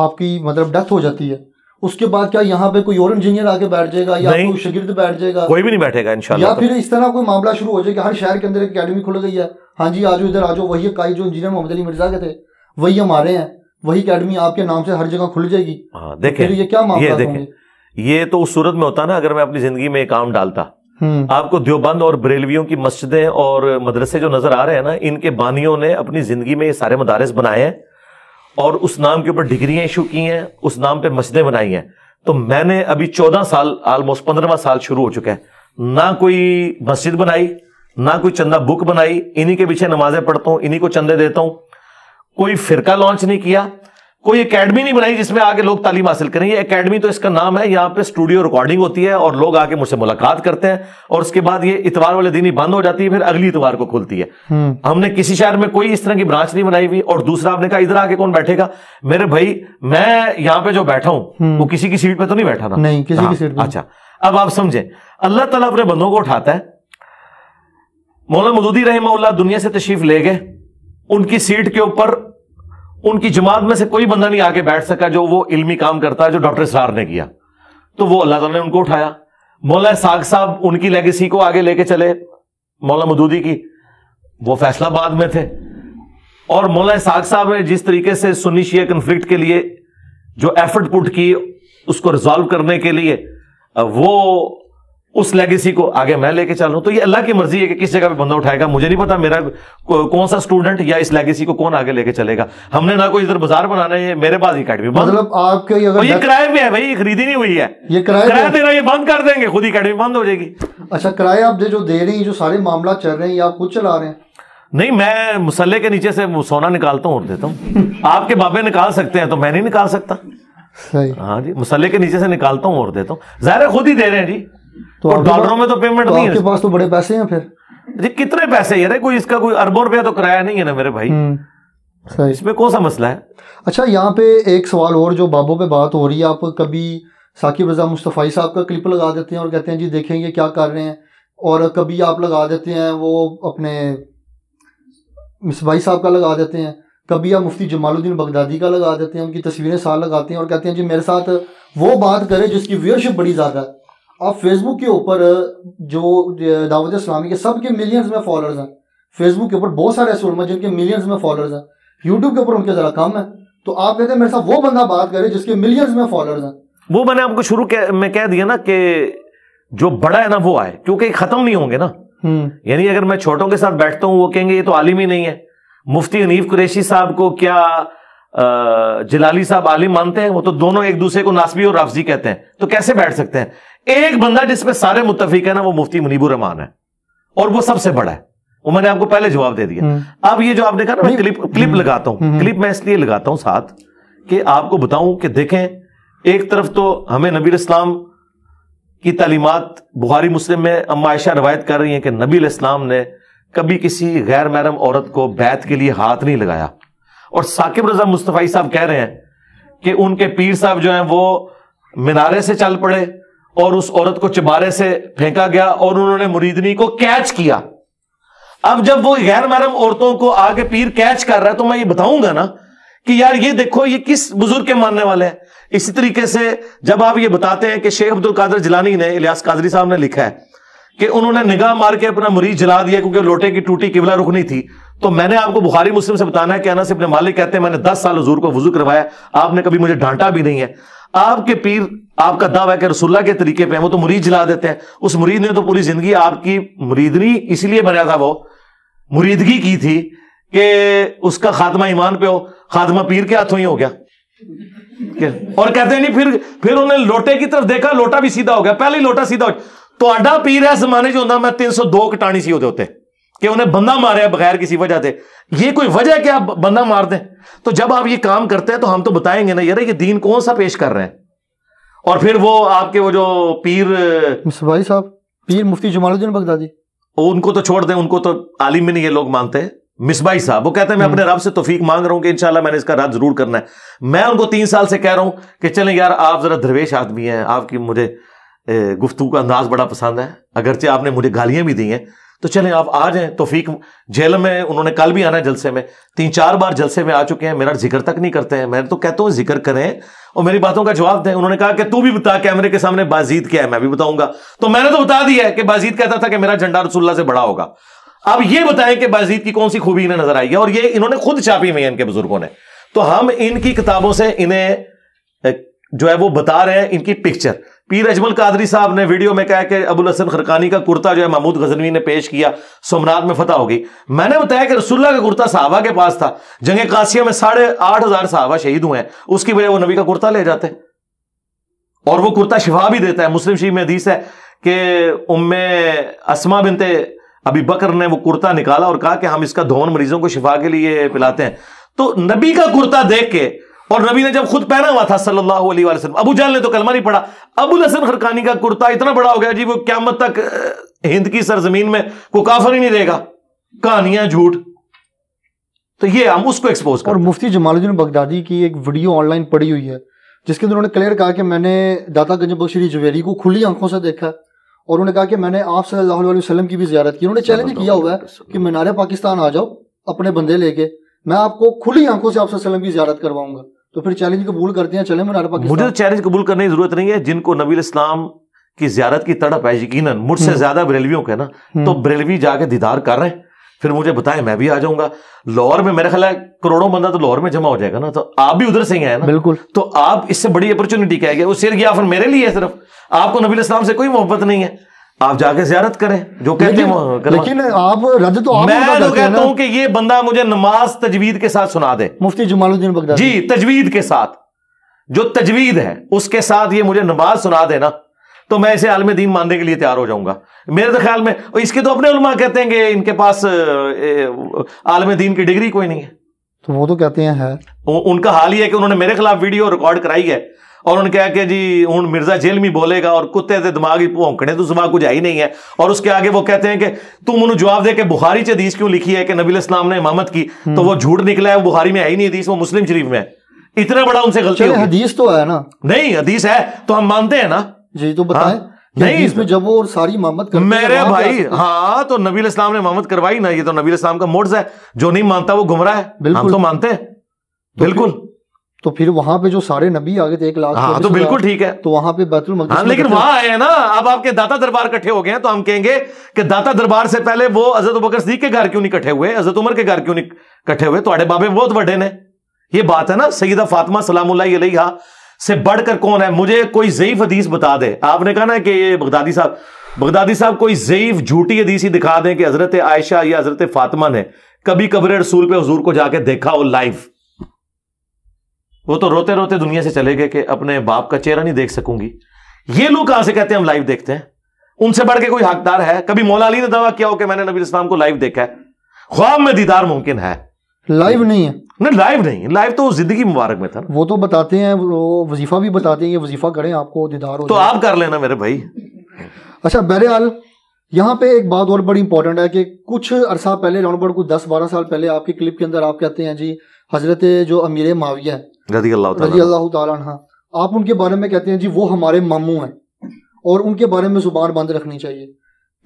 آپ کی مطلب ڈیتھ ہو جاتی ہے اس کے بعد کیا یہاں پہ کوئی اور انجینئر آ کے بیٹھ جائے گا یا کوئی شاگرد بیٹھ جائے گا؟ کوئی بھی نہیں بیٹھے گا انشاءاللہ، یا پھر اس طرح کوئی معاملہ شروع ہو جائے کہ ہر شہر کے اندر ایک اکیڈمی کھل گئی ہے، ہاں جی آجو ادھر آجو، وہی قائد جو انجینئر محمد علی مرزا کے تھے وہی ہمارے ہیں، وہی اکیڈمی آپ کے نام سے ہر جگہ کھل جائے گی؟ دیکھیں یہ کیا معاملہ ہوں گے؟ یہ تو اس صورت میں ہوتا نا اگر میں اپنی زندگی میں ایک کام ڈالتا، آپ کو دیوبند اور بریلویوں کی مسجدیں اور مدرسے جو نظر آ رہے ہیں نا، ان کے بانیوں نے اپنی زندگی میں یہ سارے مدارس بنائے ہیں اور اس نام کے اوپر ڈگریاں ایشو کی ہیں، اس نام پہ مسجدیں بنائی ہیں۔ تو میں نے ابھی 14 سال، آلموسٹ 15واں سال شروع ہو چکا ہے، نہ کوئی مسجد بنائی، نہ کوئی چندہ بک بنائی، انہی کے پیچھے نمازیں پڑھتا ہوں، انہی کو چندے دیتا ہوں، کوئی فرقہ لانچ نہیں کیا، کوئی اکیڈمی نہیں بنائی جس میں آگے لوگ تعلیم حاصل کریں۔ یہ اکیڈمی تو اس کا نام ہے، یہاں پہ اسٹوڈیو ریکارڈنگ ہوتی ہے اور لوگ آ کے مجھ سے ملاقات کرتے ہیں، اور اس کے بعد یہ اتوار والے دن ہی بند ہو جاتی ہے، پھر اگلی اتوار کو کھلتی ہے۔ ہم نے کسی شہر میں کوئی اس طرح کی برانچ نہیں بنائی ہوئی۔ اور دوسرا آپ نے کہا ادھر آ کے کون بیٹھے گا؟ میرے بھائی میں یہاں پہ جو بیٹھا ہوں وہ کسی کی سیٹ پہ تو نہیں بیٹھا نا؟ نہیں، کسی کی سیٹ پہ۔ اچھا، اب آپ سمجھیں، اللہ تعالیٰ اپنے بندوں کو اٹھاتا ہے۔ مولانا مودودی رحمہ اللہ دنیا سے تشریف لے گئے، ان کی سیٹ کے اوپر ان کی جماعت میں سے کوئی بندہ نہیں آگے بیٹھ سکا جو وہ علمی کام کرتا ہے جو ڈاکٹر اسرار نے کیا، تو وہ اللہ تعالیٰ نے ان کو اٹھایا۔ مولانا اسحاق صاحب ان کی لیگیسی کو آگے لے کے چلے، مولانا مودودی کی، وہ فیصلہ آباد میں تھے، اور مولانا اسحاق صاحب نے جس طریقے سے سنی شیعہ کنفلکٹ کے لیے جو ایفرٹ پٹ کی اس کو ریزالو کرنے کے لیے، وہ اس لیگیسی کو آگے میں لے کے چل رہا ہوں۔ تو یہ اللہ کی مرضی ہے کہ کس جگہ پہ بندہ اٹھائے گا، مجھے نہیں پتا میرا کون سا اسٹوڈنٹ یا اس لیگیسی کو کون آگے لے کے چلے گا۔ ہم نے نہ کوئی ادھر بازار بنانا ہے، میرے پاس اکیڈمی مطلب آپ کے یہ کرائے پہ ہے بھائی، یہ خریدی نہیں ہوئی ہے، یہ کرایہ دینا یہ بند کر دیں گے، خود اکیڈمی بند ہو جائے گی۔ اچھا، کرایہ آپ جو دے رہی ہیں، جو سارے معاملات چل رہے ہیں، یہ آپ خود چلا رہے ہیں؟ نہیں، میں مسلح کے نیچے سے سونا نکالتا ہوں اور دیتا ہوں۔ آپ کے بابے نکال سکتے ہیں تو میں نہیں نکال سکتا۔ صحیح، ہاں جی، مسلح کے نیچے سے نکالتا ہوں اور دیتا ہوں، ظاہر ہے خود ہی دے رہے ہیں جی، تو ڈالروں میں تو پیمنٹ نہیں ہے۔ آپ کے پاس تو بڑے پیسے ہیں پھر جی، کتنے پیسے یار، کوئی اس کا کوئی اربوں روپیہ تو کرایہ نہیں ہے نا میرے بھائی، اس میں کون سا مسئلہ ہے؟ اچھا، یہاں پہ ایک سوال اور جو بابوں پہ بات ہو رہی ہے، آپ کبھی ثاقب رضا مصطفی صاحب کا کلپ لگا دیتے ہیں اور کہتے ہیں جی دیکھیں یہ کیا کر رہے ہیں، اور کبھی آپ لگا دیتے ہیں وہ اپنے مصباحی صاحب کا لگا دیتے ہیں، کبھی آپ مفتی جمال الدین بغدادی کا لگا دیتے ہیں، ان کی تصویریں ساتھ لگاتے ہیں اور کہتے ہیں جی میرے ساتھ وہ بات کرے جس کی ویورشپ بڑی زیادہ ہے۔ آپ فیس بک کے اوپر جو دعوت اسلامی کے سب کے ملینز میں فالوورز ہیں، فیس بک کے اوپر بہت سارے ایسے علماء جن کے ملینز میں فالوورز ہیں، یوٹیوب کے اوپر ان کے ذرا کم ہے، تو آپ کہتے ہیں میرے ساتھ وہ بندہ بات کرے جس کے ملینز میں فالوورز ہیں۔ وہ میں نے آپ کو شروع میں کہہ دیا نا کہ جو بڑا ہے نا وہ آئے، کیونکہ ختم نہیں ہوں گے نا۔ یعنی اگر میں چھوٹوں کے ساتھ بیٹھتا ہوں وہ کہیں گے یہ تو عالم ہی نہیں ہے۔ مفتی حنیف قریشی صاحب کو کیا جلالی صاحب عالم مانتے ہیں؟ وہ تو دونوں ایک دوسرے کو ناسبی اور رافضی کہتے ہیں، تو کیسے بیٹھ سکتے ہیں؟ ایک بندہ جس پہ سارے متفق ہے نا وہ مفتی منیب الرحمان ہے، اور وہ سب سے بڑا ہے، وہ میں نے آپ کو پہلے جواب دے دیا۔ اب یہ جو آپ نے کہا نا میں کلپ لگاتا ہوں، کلپ میں اس لیے لگاتا ہوں ساتھ کہ آپ کو بتاؤں کہ دیکھیں، ایک طرف تو ہمیں نبی علیہ السلام کی تعلیمات بخاری مسلم میں اما عائشہ روایت کر رہی ہیں کہ نبی علیہ السلام نے کبھی کسی غیر محرم عورت کو بیعت کے لیے ہاتھ نہیں لگایا. اور ثاقب رضا مصطفی صاحب کہہ رہے ہیں کہ ان کے پیر صاحب جو ہیں وہ مینارے سے چل پڑے اور اس عورت کو چبارے سے پھینکا گیا اور انہوں نے مریدنی کو کیچ کیا. اب جب وہ غیر محرم عورتوں کو آگے پیر کیچ کر رہا ہے تو میں یہ بتاؤں گا نا کہ یار یہ دیکھو یہ کس بزرگ کے ماننے والے ہیں. اسی طریقے سے جب آپ یہ بتاتے ہیں کہ شیخ عبد القادر جیلانی نے، الیاس قادری صاحب نے لکھا ہے کہ انہوں نے نگاہ مار کے اپنا مرید جلا دیا کیونکہ لوٹے کی ٹوٹی قبلہ رخ نہیں تھی، تو میں نے آپ کو بخاری مسلم سے بتانا ہے کہ انس ابن مالک کہتے ہیں میں نے 10 سال حضور کو وضو کروایا، آپ نے کبھی مجھے ڈانٹا بھی نہیں ہے. آپ کے پیر آپ کا دعویٰ ہے کہ رسول اللہ کے طریقے پہ ہیں، وہ تو مرید جلا دیتے ہیں. اس مرید نے تو پوری زندگی آپ کی مریدنی اس لیے بنایا تھا، وہ مریدگی کی تھی کہ اس کا خاتمہ ایمان پہ ہو، خاتمہ پیر کے ہاتھوں ہی ہو گیا. اور کہتے ہیں نہیں پھر انہیں لوٹے کی طرف دیکھا، لوٹا بھی سیدھا ہو گیا. پہلے ہی لوٹا سیدھا ہو تو اڈا پیر ہے زمانے جو ہوتا میں 302 کٹانی سی ہوتے کہ انہیں بندہ مارے بغیر کسی وجہ سے. یہ کوئی وجہ ہے کہ آپ بندہ مار دیں؟ تو جب آپ یہ کام کرتے ہیں تو ہم تو بتائیں گے نا یار یہ دین کون سا پیش کر رہے ہیں. اور پھر وہ آپ کے وہ جو پیر مصباحی صاحب، پیر مفتی جمال الدین بغدادی، ان کو تو چھوڑ دیں، ان کو تو عالم بھی نہیں یہ لوگ مانتے ہیں. مصباحی صاحب وہ کہتے ہیں میں اپنے رب سے توفیق مانگ رہا ہوں کہ انشاءاللہ میں نے اس کا رد ضرور کرنا ہے. میں ان کو 3 سال سے کہہ رہا ہوں کہ چلیں یار آپ ذرا درویش آدمی ہیں، آپ کی مجھے گفتگو کا انداز بڑا پسند ہے، اگرچہ آپ نے مجھے گالیاں بھی دی ہیں، تو چلیں آپ آ جائیں. توفیق جیل میں انہوں نے کل بھی آنا ہے جلسے میں، 3-4 بار جلسے میں آ چکے ہیں، میرا ذکر تک نہیں کرتے ہیں. میں تو کہتا ہوں ذکر کریں اور میری باتوں کا جواب دیں. انہوں نے کہا کہ تو بھی بتا کیمرے کے سامنے بازید کیا ہے. میں بھی بتاؤں گا. تو میں نے تو بتا دیا ہے کہ بازید کہتا تھا کہ میرا جھنڈا رسول اللہ سے بڑا ہوگا. اب یہ بتائیں کہ بازید کی کون سی خوبی انہیں نظر آئی ہے، اور یہ انہوں نے خود چھاپی ہوئی ہے ان کے بزرگوں نے. تو ہم ان کی کتابوں سے انہیں جو ہے وہ بتا رہے ہیں ان کی پکچر. پیر اجمل قادری صاحب نے ویڈیو میں کہا کہ ابو الحسن خرقانی کا کرتا جو ہے محمود غزنوی نے پیش کیا، سومنات میں فتح ہو گئی. میں نے بتایا کہ رسول اللہ کا کرتا صحابہ کے پاس تھا، جنگ قاسیہ میں 8,500 صحابہ شہید ہوئے ہیں، اس کی وجہ وہ نبی کا کرتا لے جاتے اور وہ کرتا شفا بھی دیتا ہے. مسلم شریف میں حدیث ہے کہ ام اسما بنت ابی بکر نے وہ کرتا نکالا اور کہا کہ ہم اس کا دھون مریضوں کو شفا کے لیے پلاتے ہیں. تو نبی کا کرتا دیکھ کے، اور نبی نے جب خود پہنا ہوا تھا صلی اللہ علیہ وسلم، ابو جہل نے تو کلمہ نہیں پڑھا، ابو الحسن خرقانی کا کرتا اتنا بڑا ہو گیا جی وہ قیامت تک ہند کی سرزمین میں کوئی کافر ہی نہیں رہے گا. کہانیاں جھوٹ. تو یہ ہم اس کو ایکسپوز کریں. اور مفتی جمال الدین بغدادی کی ایک ویڈیو آن لائن پڑی ہوئی ہے جس کے اندر انہوں نے کلیئر کہا کہ میں نے داتا گنج بخش شری جویری کو کھلی آنکھوں سے دیکھا، اور انہوں نے کہا کہ میں نے آپ صلی اللہ علیہ وسلم کی بھی زیارت کی. انہوں نے چیلنج کیا ہوا ہے کہ مینار پاکستان آ جاؤ اپنے بندے لے کے، میں آپ کو کھلی آنکھوں سے آپ صلی اللہ علیہ وسلم کی زیارت کرواؤں گا. تو پھر چیلنج قبول کرتے ہیں، چلیں مینار پاکستان. مجھے تو چیلنج قبول کرنے کی ضرورت نہیں ہے. جن کو نبی الاسلام کی زیارت کی تڑپ ہے یقیناً مجھ سے زیادہ بریلویوں کے نا، تو بریلوی جا کے دیدار کر رہے ہیں، پھر مجھے بتائیں میں بھی آ جاؤں گا. لاہور میں میرا خیال ہے کروڑوں بندہ تو لاہور میں جمع ہو جائے گا نا، تو آپ بھی ادھر سے ہی ہیں نا. بالکل. تو آپ اس سے بڑی اپرچونٹی کیا ہے؟ وہ سر گیا پھر میرے لیے صرف، آپ کو نبی الاسلام سے کوئی محبت نہیں ہے، آپ جا کے زیارت کریں جو کہتے ہیں. لیکن آپ رد تو میں تو کہتا ہوں کہ یہ بندہ مجھے نماز تجوید کے ساتھ سنا دے. مفتی جمال الدین بغدادی جی تجوید کے ساتھ، جو تجوید ہے اس کے ساتھ یہ مجھے نماز سنا دے نا، تو میں اسے عالم دین ماننے کے لیے تیار ہو جاؤں گا. میرے تو خیال میں اس کے تو اپنے علماء کہتے ہیں کہ ان کے پاس عالم دین کی ڈگری کوئی نہیں ہے. تو وہ تو کہتے ہیں ہے. ان کا حال یہ ہے کہ انہوں نے میرے خلاف ویڈیو ریکارڈ کرائی ہے اور انہوں نے کہا کہ جی ہوں مرزا جیل میں بولے گا اور کتے سے دماغی پونکڑے تو سوا کچھ ہے ہی نہیں ہے. اور اس کے آگے وہ کہتے ہیں کہ تم انہوں جواب دے کہ بخاری سے حدیث کیوں لکھی ہے کہ نبی الاسلام نے امامت کی، تو وہ جھوٹ نکلا ہے، وہ بخاری میں ہے ہی نہیں حدیث، وہ مسلم شریف میں ہے. اتنا بڑا ان سے غلطی ہے. حدیث تو ہے نا. نہیں حدیث ہے تو ہم مانتے ہیں نا. جی تو بتائیں. نہیں اس میں جب وہ ساری امامت کرتے میرے بھائی، ہاں تو نبی الاسلام نے امامت کروائی نا، یہ تو نبی الاسلام کا معجزہ ہے. جو نہیں مانتا وہ گمراہ ہے. ہم تو مانتے ہیں بالکل. تو پھر وہاں پہ جو سارے نبی آگے تھے 1,00,000، ہاں تو بالکل ٹھیک ہے. تو وہاں پہ بیت المقدس، ہاں لیکن وہاں آئے ہیں نا. اب آپ کے داتا دربار اکٹھے ہو گئے ہیں تو ہم کہیں گے کہ داتا دربار سے پہلے وہ حضرت ابوبکر صدیق کے گھر کیوں نہیں اکٹھے ہوئے، حضرت عمر کے گھر کیوں نہیں اکٹھے ہوئے؟ تو بابے بہت بڑے نے. یہ بات ہے نا. سیدہ فاطمہ سلام اللہ علیہا سے بڑھ کر کون ہے؟ مجھے کوئی ضعیف حدیث بتا دے. آپ نے کہا نا کہ یہ بغدادی صاحب کوئی ضعیف جھوٹی حدیث ہی دکھا دیں کہ حضرت عائشہ یا حضرت فاطمہ نے کبھی قبر رسول پہ حضور کو جا کے دیکھا ہو لائیو. وہ تو روتے روتے دنیا سے چلے گئے کہ اپنے باپ کا چہرہ نہیں دیکھ سکوں گی. یہ لوگ کہاں سے کہتے ہیں ہم لائیو دیکھتے ہیں؟ ان سے بڑھ کے کوئی حقدار ہے؟ کبھی مولا علی نے دعویٰ کیا ہو کہ میں نے نبی اسلام کو لائیو دیکھا ہے؟ خواب میں دیدار ممکن ہے، لائیو نہیں ہے. نہیں لائیو نہیں، لائیو تو زندگی مبارک میں تھا. وہ تو بتاتے ہیں، وہ وظیفہ بھی بتاتے ہیں، یہ وظیفہ کریں آپ کو دیدار ہو. تو آپ کر لینا میرے بھائی. اچھا بہرحال یہاں پہ ایک بات اور بڑی امپورٹنٹ ہے کہ کچھ عرصہ پہلے راؤنڈ اباؤٹ کوئی 10-12 سال پہلے آپ کی کلپ کے اندر آپ کہتے ہیں جی حضرت جو امیر معاویہ رضی اللہ تعالیٰ عنہ، آپ ان کے بارے میں کہتے ہیں جی وہ ہمارے ماموں ہیں اور ان کے بارے میں زبان بند رکھنی چاہیے.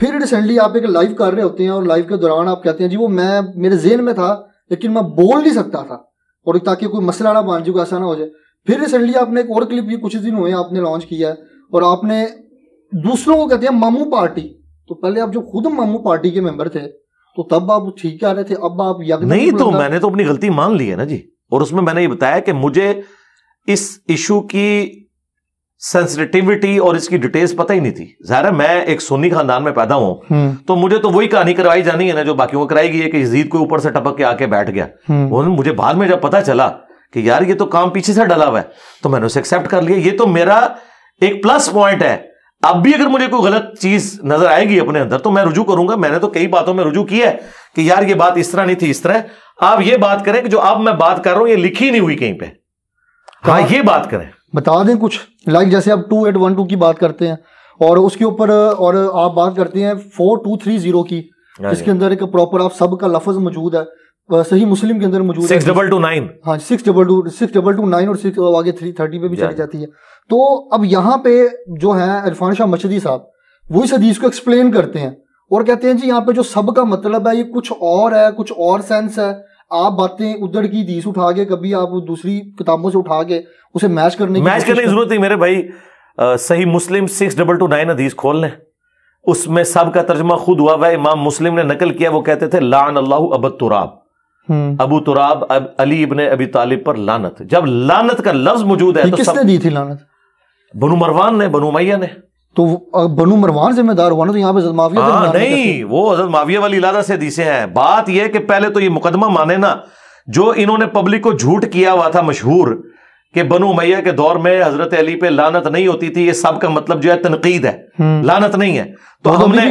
پھر ریسنٹلی آپ ایک لائیو کر رہے ہوتے ہیں اور لائیو کے دوران آپ کہتے ہیں جی وہ میں میرے ذہن میں تھا لیکن میں بول نہیں سکتا تھا اور تاکہ کوئی مسئلہ نہ بن جائے، ایسا نہ ہو جائے. پھر ریسنٹلی آپ نے ایک اور کلپ بھی کچھ دن ہوئے آپ نے لانچ کیا ہے اور آپ نے دوسروں کو کہتے ہیں ماموں پارٹی. تو پہلے آپ جو خود ماموں پارٹی کے ممبر تھے تو تب آپ ٹھیک کہہ رہے تھے، اب آپ نہیں. تو میں نے تو اپنی غلطی مان لی ہے نا جی، اور اس میں نے یہ بتایا کہ مجھے اس ایشو کی سینسٹیوٹی اور اس کی ڈیٹیلز پتہ ہی نہیں تھی. ظاہر ہے میں ایک سنی خاندان میں پیدا ہوں تو مجھے تو وہی کہانی کروائی جانی ہے نا جو باقیوں کو کرائی گئی ہے کہ یزید کو اوپر سے ٹپک کے آ کے بیٹھ گیا. مجھے بعد میں جب پتا چلا کہ یار یہ تو کام پیچھے سے ڈلا ہوا ہے تو میں نے اسے ایکسیپٹ کر لیا. یہ تو میرا ایک پلس پوائنٹ ہے. اب بھی اگر مجھے کوئی غلط چیز نظر آئے گی اپنے اندر تو میں رجوع کروں گا. میں نے تو کئی باتوں میں رجوع کیا ہے کہ یار یہ بات اس طرح نہیں تھی، اس طرح. آپ یہ بات کریں کہ جو اب میں بات کر رہا ہوں یہ لکھی نہیں ہوئی کہیں پہ. ہاں یہ بات کریں، بتا دیں کچھ لائک جیسے آپ 2812 کی بات کرتے ہیں اور اس کے اوپر اور آپ بات کرتے ہیں 4230 کی، جس کے اندر ایک پراپر آپ سب کا لفظ موجود ہے، صحیح مسلم کے اندر موجود ہے 6229. ہاں 6229 اور 6 آگے 330 پہ بھی چلی جاتی ہے. تو اب یہاں پہ جو ہیں عرفان شاہ مشہدی صاحب وہ اس حدیث کو ایکسپلین کرتے ہیں اور کہتے ہیں جی یہاں پہ جو سب کا مطلب ہے یہ کچھ اور ہے، کچھ اور سینس ہے. آپ باتیں ادھر کی حدیث اٹھا کے کبھی آپ دوسری کتابوں سے اٹھا کے اسے میچ کرنے کی ضرورت نہیں میرے بھائی. صحیح مسلم 6229 حدیث کھول لیں، اس میں سب کا ترجمہ خود ہوا ہوا ہے. امام مسلم نے نقل کیا، وہ کہتے تھے لعن اللہ ابو تراب، ابو تراب علی ابن ابی طالب پر لعنت. جب لعنت کا لفظ موجود ہے تو کس نے دی تھی لعنت؟ بنو مروان نے، بنو امیہ نے. تو بنو مروان ذمہ دار ہوا نا، تو یہاں پہ حضرت معاویہ نہیں، وہ حضرت معاویہ والی علیحدہ سے حدیثیں ہیں. بات یہ کہ پہلے تو یہ مقدمہ مانے نا جو انہوں نے پبلک کو جھوٹ کیا ہوا تھا مشہور کہ بنو امیہ کے دور میں حضرت علی پہ لعنت نہیں ہوتی تھی. یہ سب کا مطلب جو ہے تنقید ہے، لعنت نہیں ہے. تو ہم نے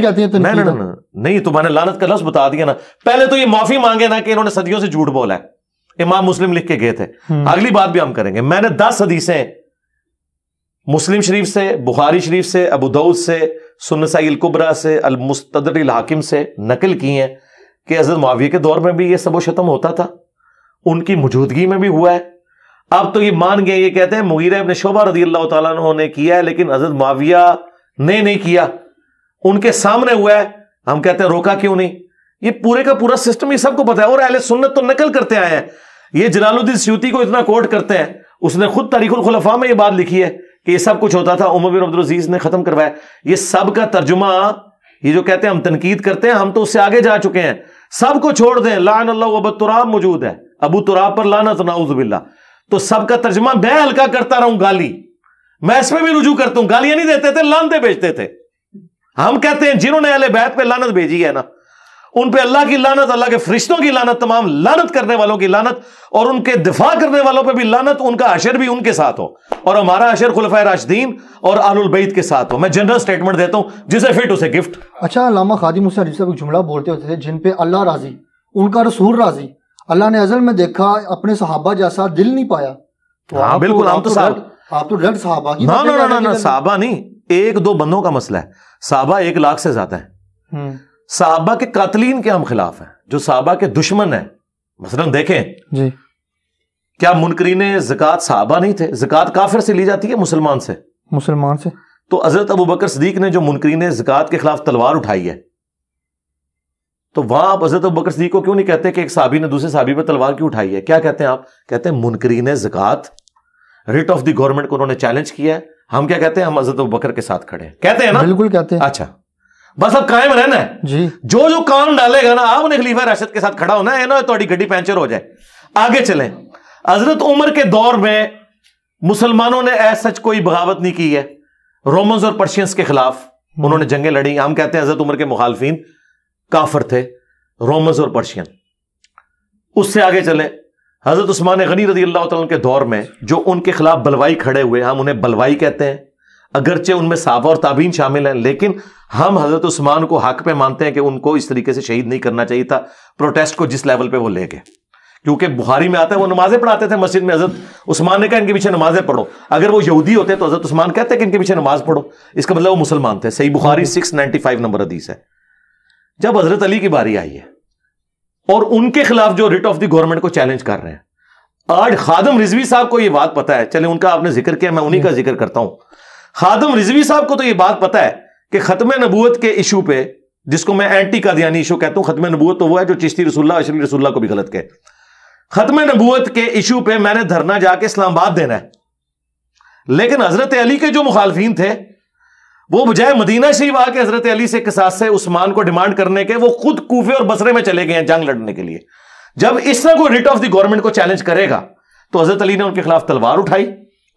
نہیں، تو میں نے لعنت کا لفظ بتا دیا نا. پہلے تو یہ معافی مانگے نا کہ انہوں نے صدیوں سے جھوٹ بولا ہے. امام مسلم لکھ کے گئے تھے. اگلی بات بھی ہم کریں گے. میں نے 10 حدیثیں مسلم شریف سے، بخاری شریف سے، ابو داؤد سے، سنن نسائی الکبریٰ سے، المستدرک الحاکم سے نقل کی ہیں کہ حضرت معاویہ کے دور میں بھی یہ سب و شتم ہوتا تھا، ان کی موجودگی میں بھی ہوا ہے. اب تو یہ مان گئے، یہ کہتے ہیں مغیرہ ابن شعبہ رضی اللہ تعالیٰ عنہ نے کیا ہے لیکن حضرت معاویہ نے نہیں کیا، ان کے سامنے ہوا ہے. ہم کہتے ہیں روکا کیوں نہیں؟ یہ پورے کا پورا سسٹم یہ سب کو پتا ہے اور اہل سنت تو نقل کرتے آئے ہیں. یہ جلال الدین سیوطی کو اتنا کوٹ کرتے ہیں، اس نے خود تاریخ الخلفاء میں یہ بات لکھی ہے کہ یہ سب کچھ ہوتا تھا، عمر بن عبدالعزیز نے ختم کروایا. یہ سب کا ترجمہ، یہ جو کہتے ہیں ہم تنقید کرتے ہیں، ہم تو اس سے آگے جا چکے ہیں. سب کو چھوڑ دیں، لعن اللہ ابو تراب موجود ہے، ابو تراب پر لعنت نعوذ باللہ. تو سب کا ترجمہ میں ہلکا کرتا رہوں. گالی میں اس میں بھی رجوع کرتا ہوں. گالیاں نہیں دیتے تھے، لعنتیں بھیجتے تھے. ہم کہتے ہیں جنہوں نے اہل بیت پہ لعنت بھیجی ہے نا، ان پہ اللہ کی لعنت، اللہ کے فرشتوں کی لعنت، تمام لعنت کرنے والوں کی لعنت، اور ان کے دفاع کرنے والوں پہ بھی لعنت. ان کا حشر بھی ان کے ساتھ ہو اور ہمارا حشر خلفائے راشدین اور اہل البیت کے ساتھ ہو. میں جنرل سٹیٹمنٹ دیتا ہوں، جسے فٹ اسے گفٹ. اچھا، علامہ خادم حسین صاحب ایک جملہ بولتے ہوتے تھے، جن پہ اللہ راضی ان کا رسول راضی. اللہ نے ازل میں دیکھا اپنے صحابہ جیسا دل نہیں پایا. ہاں بالکل، ہم تو آپ تو ڈائریکٹ صحابہ کی نہ صحابہ نہیں، 1-2 بندوں کا مسئلہ ہے. صحابہ 1 لاکھ سے زیادہ ہیں. صحابہ کے قاتلین کے ہم خلاف ہیں، جو صحابہ کے دشمن ہیں. مثلا دیکھیں جی، کیا منکرین زکوٰۃ صحابہ نہیں تھے؟ زکوٰۃ کافر سے لی جاتی ہے، مسلمان سے. مسلمان سے. تو حضرت ابو بکر صدیق نے جو منکرین زکوٰۃ کے خلاف تلوار اٹھائی ہے، تو وہاں آپ حضرت ابو بکر صدیق کو کیوں نہیں کہتے کہ ایک صحابی نے دوسرے صحابی پہ تلوار کیوں اٹھائی ہے؟ کیا کہتے ہیں آپ؟ کہتے ہیں منکرین زکوٰۃ، ریٹ آف دی گورنمنٹ کو انہوں نے چیلنج کیا ہے. ہم کیا کہتے ہیں؟ ہم حضرت ابو بکر کے ساتھ کھڑے ہیں. کہتے ہیں نا؟ بالکل کہتے ہیں. اچھا، بس اب قائم رہنا ہے جی. جو کام ڈالے گا نا، آپ نے خلیفہ راشد کے ساتھ کھڑا ہونا ہے نا، تھوڑی گڈی پینچر ہو جائے. آگے چلیں. حضرت عمر کے دور میں مسلمانوں نے ایسا سچ کوئی بغاوت نہیں کی ہے رومنز اور پرشینز کے خلاف. انہوں نے جنگیں لڑی. ہم کہتے ہیں حضرت عمر کے مخالفین کافر تھے، رومنز اور پرشین. اس سے آگے چلیں. حضرت عثمان غنی رضی اللہ تعالیٰ کے دور میں جو ان کے خلاف بلوائی کھڑے ہوئے، ہم انہیں بلوائی کہتے ہیں. اگرچہ ان میں صحابہ اور تابعین شامل ہیں، لیکن ہم حضرت عثمان کو حق پہ مانتے ہیں کہ ان کو اس طریقے سے شہید نہیں کرنا چاہیے تھا. پروٹیسٹ کو جس لیول پہ وہ لے گئے، کیونکہ بخاری میں آتا ہے وہ نمازیں پڑھاتے تھے مسجد میں. حضرت عثمان نے کہا ان کے پیچھے نمازیں پڑھو. اگر وہ یہودی ہوتے تو حضرت عثمان کہتے کہ ان کے پیچھے نماز پڑھو, اس کا مطلب وہ مسلمان تھے. صحیح بخاری 695 نمبر حدیث ہے. جب حضرت علی کی باری آئی ہے اور ان کے خلاف جو ریٹ آف دی گورنمنٹ کو چیلنج کر رہے ہیں, آج خادم رضوی صاحب کو یہ بات پتا ہے, چلیں ان کا آپ نے ذکر کیا, میں انہی کا ذکر کرتا ہوں. خادم رضوی صاحب کو تو یہ بات پتا ہے کہ ختم نبوت کے ایشو پہ, جس کو میں اینٹی قادیانی ایشو کہتا ہوں, ختم نبوت تو وہ ہے جو چشتی رسول اللہ اشری رسول اللہ کو بھی غلط کہے. ختم نبوت کے ایشو پہ میں نے دھرنا جا کے اسلام آباد دینا ہے, لیکن حضرت علی کے جو مخالفین تھے وہ بجائے مدینہ شریف آ کے حضرت علی سے قصاص سے عثمان کو ڈیمانڈ کرنے کے, وہ خود کوفے اور بصرے میں چلے گئے ہیں جنگ لڑنے کے لیے. جب اس طرح کوئی ریٹ آف دی گورنمنٹ کو چیلنج کرے گا تو حضرت علی نے ان کے خلاف تلوار اٹھائی,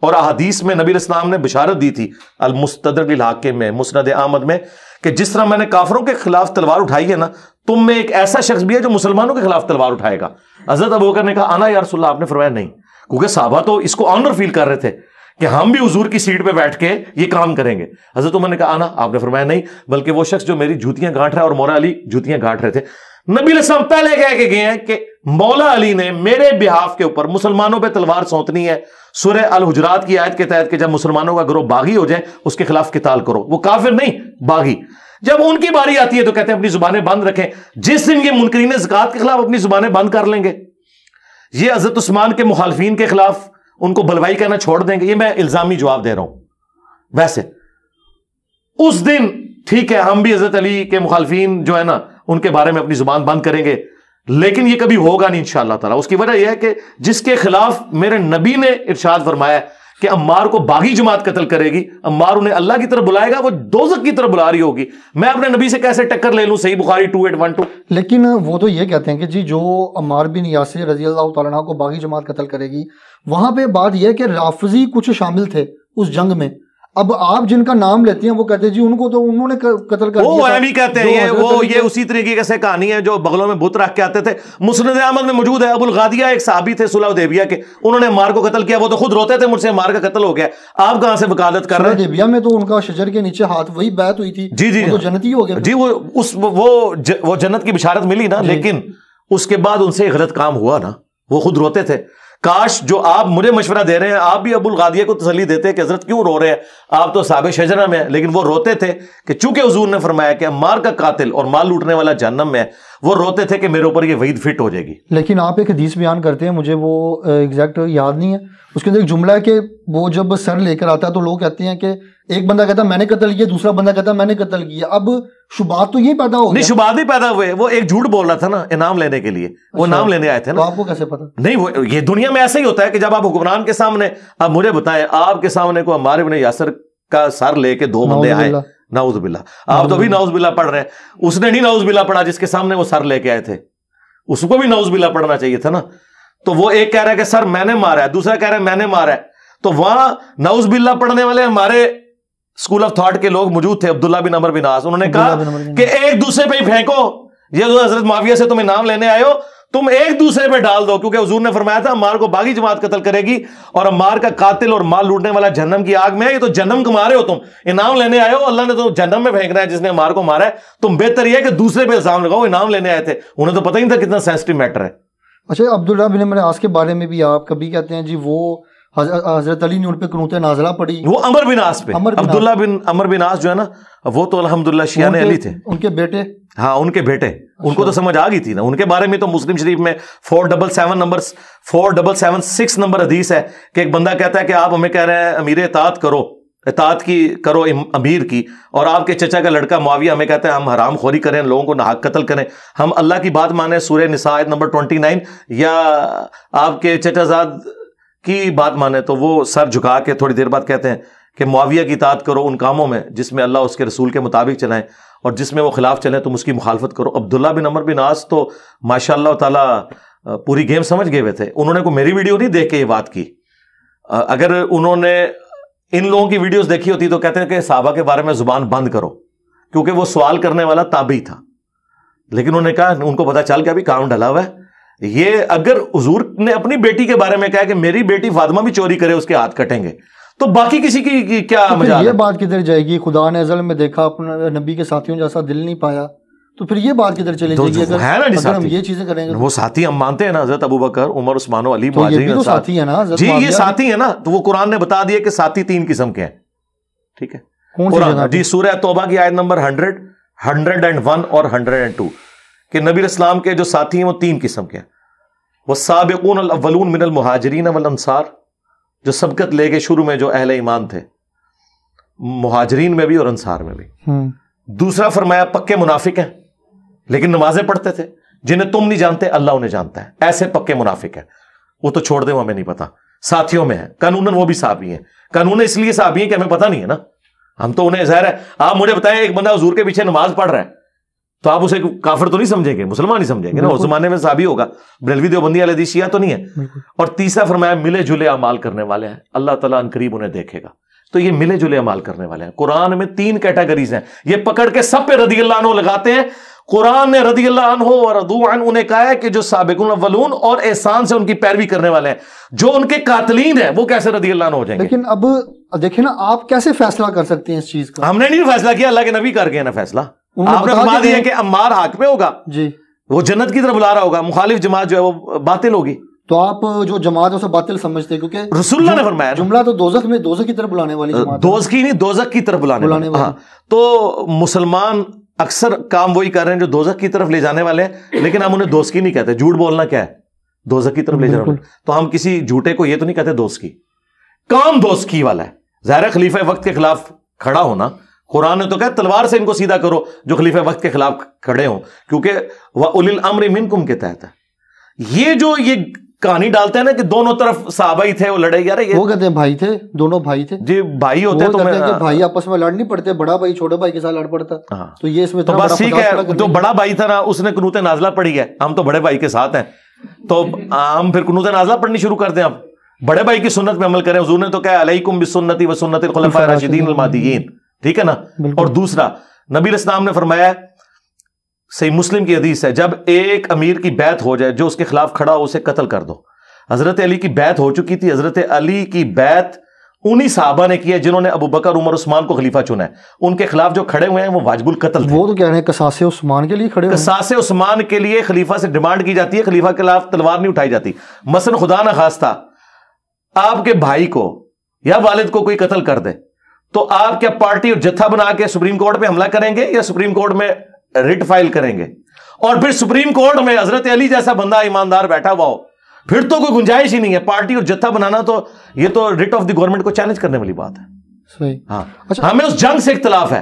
اور احادیث میں نبی الاسلام نے بشارت دی تھی المستدرک للحاکم میں, مسند احمد میں, کہ جس طرح میں نے کافروں کے خلاف تلوار اٹھائی ہے نا, تم میں ایک ایسا شخص بھی ہے جو مسلمانوں کے خلاف تلوار اٹھائے گا. حضرت ابوبکر نے کہا انا یا رسول اللہ. آپ نے فرمایا نہیں, کیونکہ صحابہ تو اس کو آنر فیل کر رہے تھے کہ ہم بھی حضور کی سیٹ پہ بیٹھ کے یہ کام کریں گے. حضرت عمر نے کہا انا. آپ نے فرمایا نہیں, بلکہ وہ شخص جو میری جوتیاں گانٹ رہا ہے, اور مولا علی جوتیاں گانٹ رہے تھے. نبی علیہ السلام پہلے کہہ کے گئے ہیں کہ مولا علی نے میرے بہاف کے اوپر مسلمانوں پہ تلوار سونتنی ہے. سورہ الحجرات کی آیت کے تحت کہ جب مسلمانوں کا گروہ باغی ہو جائے اس کے خلاف قتال کرو. وہ کافر نہیں, باغی. جب ان کی باری آتی ہے تو کہتے ہیں اپنی زبانیں بند رکھیں. جس دن یہ منکرین زکات کے خلاف اپنی زبانیں بند کر لیں گے, یہ حضرت عثمان کے مخالفین کے خلاف ان کو بلوائی کہنا چھوڑ دیں گے, یہ میں الزامی جواب دے رہا ہوں. ویسے اس دن ٹھیک ہے, ہم بھی حضرت علی کے مخالفین جو ہے نا ان کے بارے میں اپنی زبان بند کریں گے, لیکن یہ کبھی ہوگا نہیں انشاءاللہ تعالیٰ. اس کی وجہ یہ ہے کہ جس کے خلاف میرے نبی نے ارشاد فرمایا کہ عمار کو باغی جماعت قتل کرے گی, عمار انہیں اللہ کی طرف بلائے گا, وہ دوزخ کی طرف بلا رہی ہوگی, میں اپنے نبی سے کیسے ٹکر لے لوں. صحیح بخاری 2812. لیکن وہ تو یہ کہتے ہیں کہ جی جو عمار بن یاسر رضی اللہ تعالیٰ عنہ کو باغی جماعت قتل کرے گی, وہاں پہ بات یہ ہے کہ رافضی کچھ شامل تھے اس جنگ میں. اب آپ جن کا نام لیتے ہیں وہ کہتے ہیں جی ان کو تو انہوں نے قتل کر دیا. وہ بھی کہتے ہیں وہ یہ اسی طریقے سے کہانی ہے جو بغلوں میں بت رکھ کے آتے تھے. مسند احمد میں موجود ہے, ابو الغادیہ ایک صحابی تھے صلح حدیبیہ کے, انہوں نے عمار کو قتل کیا. وہ تو خود روتے تھے مجھ سے عمار کا قتل ہو گیا. آپ کہاں سے وکالت کر رہے ہیں؟ حدیبیہ میں تو ان کا شجر کے نیچے ہاتھ وہی بیعت ہوئی تھی. جی وہ جنتی ہو گیا. جی وہ جنت کی بشارت ملی نا, لیکن اس کے بعد ان سے غلط کام ہوا نا, وہ خود روتے تھے. کاش جو آپ مجھے مشورہ دے رہے ہیں آپ بھی ابو الغادیہ کو تسلی دیتے کہ حضرت کیوں رو رہے ہیں, آپ تو صحابہ شجرہ میں ہیں. لیکن وہ روتے تھے کہ چونکہ حضور نے فرمایا کہ عمار کا قاتل اور مال لوٹنے والا جہنم میں ہے, وہ روتے تھے کہ میرے اوپر یہ وعید فٹ ہو جائے گی. لیکن آپ ایک حدیث بیان کرتے ہیں, مجھے وہ ایگزیکٹ یاد نہیں ہے, اس کے اندر ایک جملہ ہے کہ وہ جب سر لے کر آتا ہے تو لوگ کہتے ہیں کہ ایک بندہ کہتا ہے میں نے قتل کیا, دوسرا بندہ کہتا ہے میں نے قتل کیا. اب شبہات تو یہی پیدا ہو گئے. نہیں, شبہات بھی پیدا ہوئے. وہ ایک جھوٹ بول رہا تھا نا انعام لینے کے لیے, وہ انعام لینے آئے تھے نا. آپ کو کیسے پتا؟ نہیں, وہ یہ دنیا میں ایسا ہی ہوتا ہے کہ جب آپ حکمران کے سامنے, اب مجھے بتائیں آپ کے سامنے کو عمار بن یاسر کا سر لے کے دو بندے آئے, نعوذ باللہ, آپ تو بھی نعوذ باللہ پڑھ رہے ہیں. اس نے نہیں نعوذ باللہ پڑھا جس کے سامنے وہ سر لے کے آئے تھے, اس کو بھی نعوذ باللہ پڑھنا چاہیے تھا نا. تو وہ ایک کہہ رہا ہے کہ سر میں نے مارا ہے, دوسرا کہہ رہا ہے میں نے مارا ہے. تو وہاں نعوذ باللہ پڑھنے والے ہمارے اسکول آف تھاٹ کے لوگ موجود تھے, عبداللہ بن عمر بن عاص. انہوں نے کہا کہ ایک دوسرے پہ ہی پھینکو, یہ جو حضرت معاویہ سے تم انعام لینے آئے ہو تم ایک دوسرے پہ ڈال دو, کیونکہ حضور نے فرمایا تھا عمار کو باغی جماعت قتل کرے گی اور عمار کا قاتل اور مال لوٹنے والا جہنم کی آگ میں ہے. یہ تو جہنم کما رہے ہو, تم انعام لینے آئے ہو, اللہ نے تو جہنم میں پھینکنا ہے جس نے عمار کو مارا ہے. تم بہتر یہ ہے کہ دوسرے پہ الزام لگاؤ, انعام لینے آئے تھے, انہیں تو پتہ ہی نہیں تھا کتنا سینسٹیو میٹر ہے. اچھا, عبداللہ بن عمر عاص کے بارے میں بھی آپ کبھی کہتے ہیں جی وہ حضرت علی نے ان پہ قنوت نازلہ پڑھی, وہ عمر بن عاص پہ. عبداللہ بن عمر بن عاص جو ہے نا وہ تو الحمدللہ شیعہ علی تھے, ان کے بیٹے. ہاں ان کے بیٹے, ان کو تو سمجھ آ گئی تھی نا. ان کے بارے میں تو مسلم شریف میں 4776 نمبر حدیث ہے کہ ایک بندہ کہتا ہے کہ آپ ہمیں کہہ رہے ہیں امیر اطاعت کرو امیر کی, اور آپ کے چچا کا لڑکا معاویہ ہمیں کہتا ہے ہم حرام خوری کریں, لوگوں کو ناحق قتل کریں, ہم اللہ کی بات مانیں سورہ نساء آیت نمبر 29, یا آپ کے چچا زاد کی بات مانے. تو وہ سر جھکا کے تھوڑی دیر بعد کہتے ہیں کہ معاویہ کی اطاعت کرو ان کاموں میں جس میں اللہ اس کے رسول کے مطابق چلائیں, اور جس میں وہ خلاف چلیں تم اس کی مخالفت کرو. عبداللہ بن عمر بن عاص تو ماشاء اللہ تعالیٰ پوری گیم سمجھ گئے ہوئے تھے. انہوں نے کوئی میری ویڈیو نہیں دیکھ کے یہ بات کی, اگر انہوں نے ان لوگوں کی ویڈیوز دیکھی ہوتی تو کہتے ہیں کہ صحابہ کے بارے میں زبان بند کرو, کیونکہ وہ سوال کرنے والا تابعی تھا. لیکن انہوں نے کہا, ان کو پتا چل کے ابھی کام ڈلا ہوا ہے. یہ اگر حضور نے اپنی بیٹی کے بارے میں کہا کہ میری بیٹی فاطمہ بھی چوری کرے اس کے ہاتھ کٹیں گے, تو باقی کسی کی کیا مجال ہے؟ یہ بات کدھر جائے گی؟ خدا نے ازل میں دیکھا اپنے نبی کے ساتھیوں جیسا دل نہیں پایا, تو پھر یہ بات کدھر چلے جائے گی اگر ہم یہ چیزیں کریں گے؟ وہ ساتھی ہم مانتے ہیں نا، حضرت ابو بکر، عمر، عثمان و علی، مہاجرین ساتھی ہیں نا جی، یہ ساتھی ہیں نا. تو وہ قرآن نے بتا دیا کہ ساتھی 3 قسم کے ہیں. ٹھیک ہے، قرآن جی سورہ توبہ کی آیت نمبر 100، 101 اور 102 کہ نبی اسلام کے جو ساتھی ہیں وہ 3 قسم کے ہیں. والسابقون الاولون من المہاجرین والانصار، جو سبقت لے کے شروع میں جو اہل ایمان تھے، مہاجرین میں بھی اور انصار میں بھی. دوسرا فرمایا پکے منافق ہیں لیکن نمازیں پڑھتے تھے، جنہیں تم نہیں جانتے اللہ انہیں جانتا ہے. ایسے پکے منافق ہیں، وہ تو چھوڑ دیں، وہ ہمیں نہیں پتا. ساتھیوں میں ہیں قانوناً وہ بھی صحابی ہیں. قانون اس لیے صحابی ہیں کہ ہمیں پتہ نہیں ہے نا، ہم تو انہیں ظاہر ہے. آپ مجھے بتائیں ایک بندہ حضور کے پیچھے نماز پڑھ رہا ہے تو آپ اسے کافر تو نہیں سمجھیں گے، مسلمان نہیں سمجھیں گے نا. اس زمانے میں صحابی ہوگا، بریلوی دیوبندی اہل حدیث شیعہ تو نہیں ہے. اور تیسرا فرمایا ملے جلے اعمال کرنے والے ہیں، اللہ تعالیٰ ان قریب انہیں دیکھے گا. تو یہ ملے جلے عمال کرنے والے ہیں. قرآن میں 3 کیٹیگریز ہیں، یہ پکڑ کے سب پہ رضی اللہ عنہ لگاتے ہیں. قرآن نے رضی اللہ عنہ اور رضوا عنہ انہیں کہا ہے کہ جو سابقون الاولون اور احسان سے ان کی پیروی کرنے والے ہیں، جو ان کے قاتلین ہیں وہ کیسے رضی اللہ عنہ ہو جائیں گے؟ لیکن اب دیکھیں نا، آپ کیسے فیصلہ کر سکتے ہیں اس چیز کا؟ ہم نے نہیں فیصلہ کیا، اللہ کے نبی کر گئے نا فیصلہ. آپ نے فرما دیا کہ عمار حق پہ ہوگا جی، وہ جنت کی طرف بلا رہا ہوگا، مخالف جماعت جو ہے وہ باطل ہوگی. تو آپ جو جماعت ہے اسے باطل سمجھتے ہیں کیونکہ رسول اللہ نے فرمایا جملہ تو دوزخ کی طرف بلانے والی جماعت، دوزخ کی نہیں، دوزخ کی طرف بلانے والی. ہاں، تو مسلمان اکثر کام وہی کر رہے ہیں جو دوزخ کی طرف لے جانے والے ہیں، لیکن ہم انہیں دوست کی نہیں کہتے. جھوٹ بولنا کیا ہے؟ دوزخ کی طرف لے جانا. تو ہم کسی جھوٹے کو یہ تو نہیں کہتے دوست کی، کام دوست کی والا ہے. ظاہر خلیفہ وقت کے خلاف کھڑا ہونا، قرآن نے تو کہا تلوار سے ان کو سیدھا کرو جو خلیفہ وقت کے خلاف کھڑے ہوں، کیونکہ وَأُولِي الْأَمْرِ مِنْكُمْ کے تحت ہے. یہ کہانی ڈالتے ہیں نا کہ دونوں طرف صحابہ ہی تھے وہ لڑے گا رہے، وہ کہتے ہیں بھائی تھے، دونوں بھائی تھے جی، بھائی ہوتے ہیں تو بھائی آپس میں لڑ نہیں پڑتے، بڑا بھائی چھوٹے بھائی کے ساتھ لڑ پڑتا. تو یہ اس میں تو بس ٹھیک ہے، جو بڑا بھائی تھا نا اس نے قنوت نازلہ پڑھی ہے، ہم تو بڑے بھائی کے ساتھ ہیں، تو ہم پھر قنوت نازلہ پڑھنی شروع کر دیں. اب بڑے بھائی کی سنت پہ عمل کریں. حضور نے تو کہا علیکم بسنتی و سنت الخلفاء الراشدین المہدیین، ٹھیک ہے نا. اور دوسرا نبی اسلام نے فرمایا، صحیح مسلم کی حدیث ہے، جب ایک امیر کی بیعت ہو جائے جو اس کے خلاف کھڑا ہو اسے قتل کر دو. حضرت علی کی بیعت ہو چکی تھی، حضرت علی کی بیعت انہی صحابہ نے کی ہے جنہوں نے ابو بکر، عمر، عثمان کو خلیفہ چنا ہے. ان کے خلاف جو کھڑے ہوئے ہیں وہ واجب القتل تھے. وہ تو کہہ رہے ہیں قصاص عثمان کے لیے کھڑے ہوئے. قصاص عثمان کے لیے خلیفہ سے ڈیمانڈ کی جاتی ہے، خلیفہ کے خلاف تلوار نہیں اٹھائی جاتی. مثلا خدا نہ خواستہ آپ کے بھائی کو یا والد کو کوئی قتل کر دے تو آپ کیا پارٹی اور جتھا بنا کے سپریم کورٹ پہ حملہ کریں گے یا سپریم کورٹ میں ریٹ فائل کریں گے؟ اور پھر سپریم کورٹ میں حضرت علی جیسا بندہ ایماندار بیٹھا ہوا ہو، پھر تو کوئی گنجائش ہی نہیں ہے. پارٹی اور جتھا بنانا تو یہ تو ریٹ آف دی گورنمنٹ کو چیلنج کرنے والی بات ہے. صحیح. ہاں، ہمیں اس جنگ سے اختلاف ہے.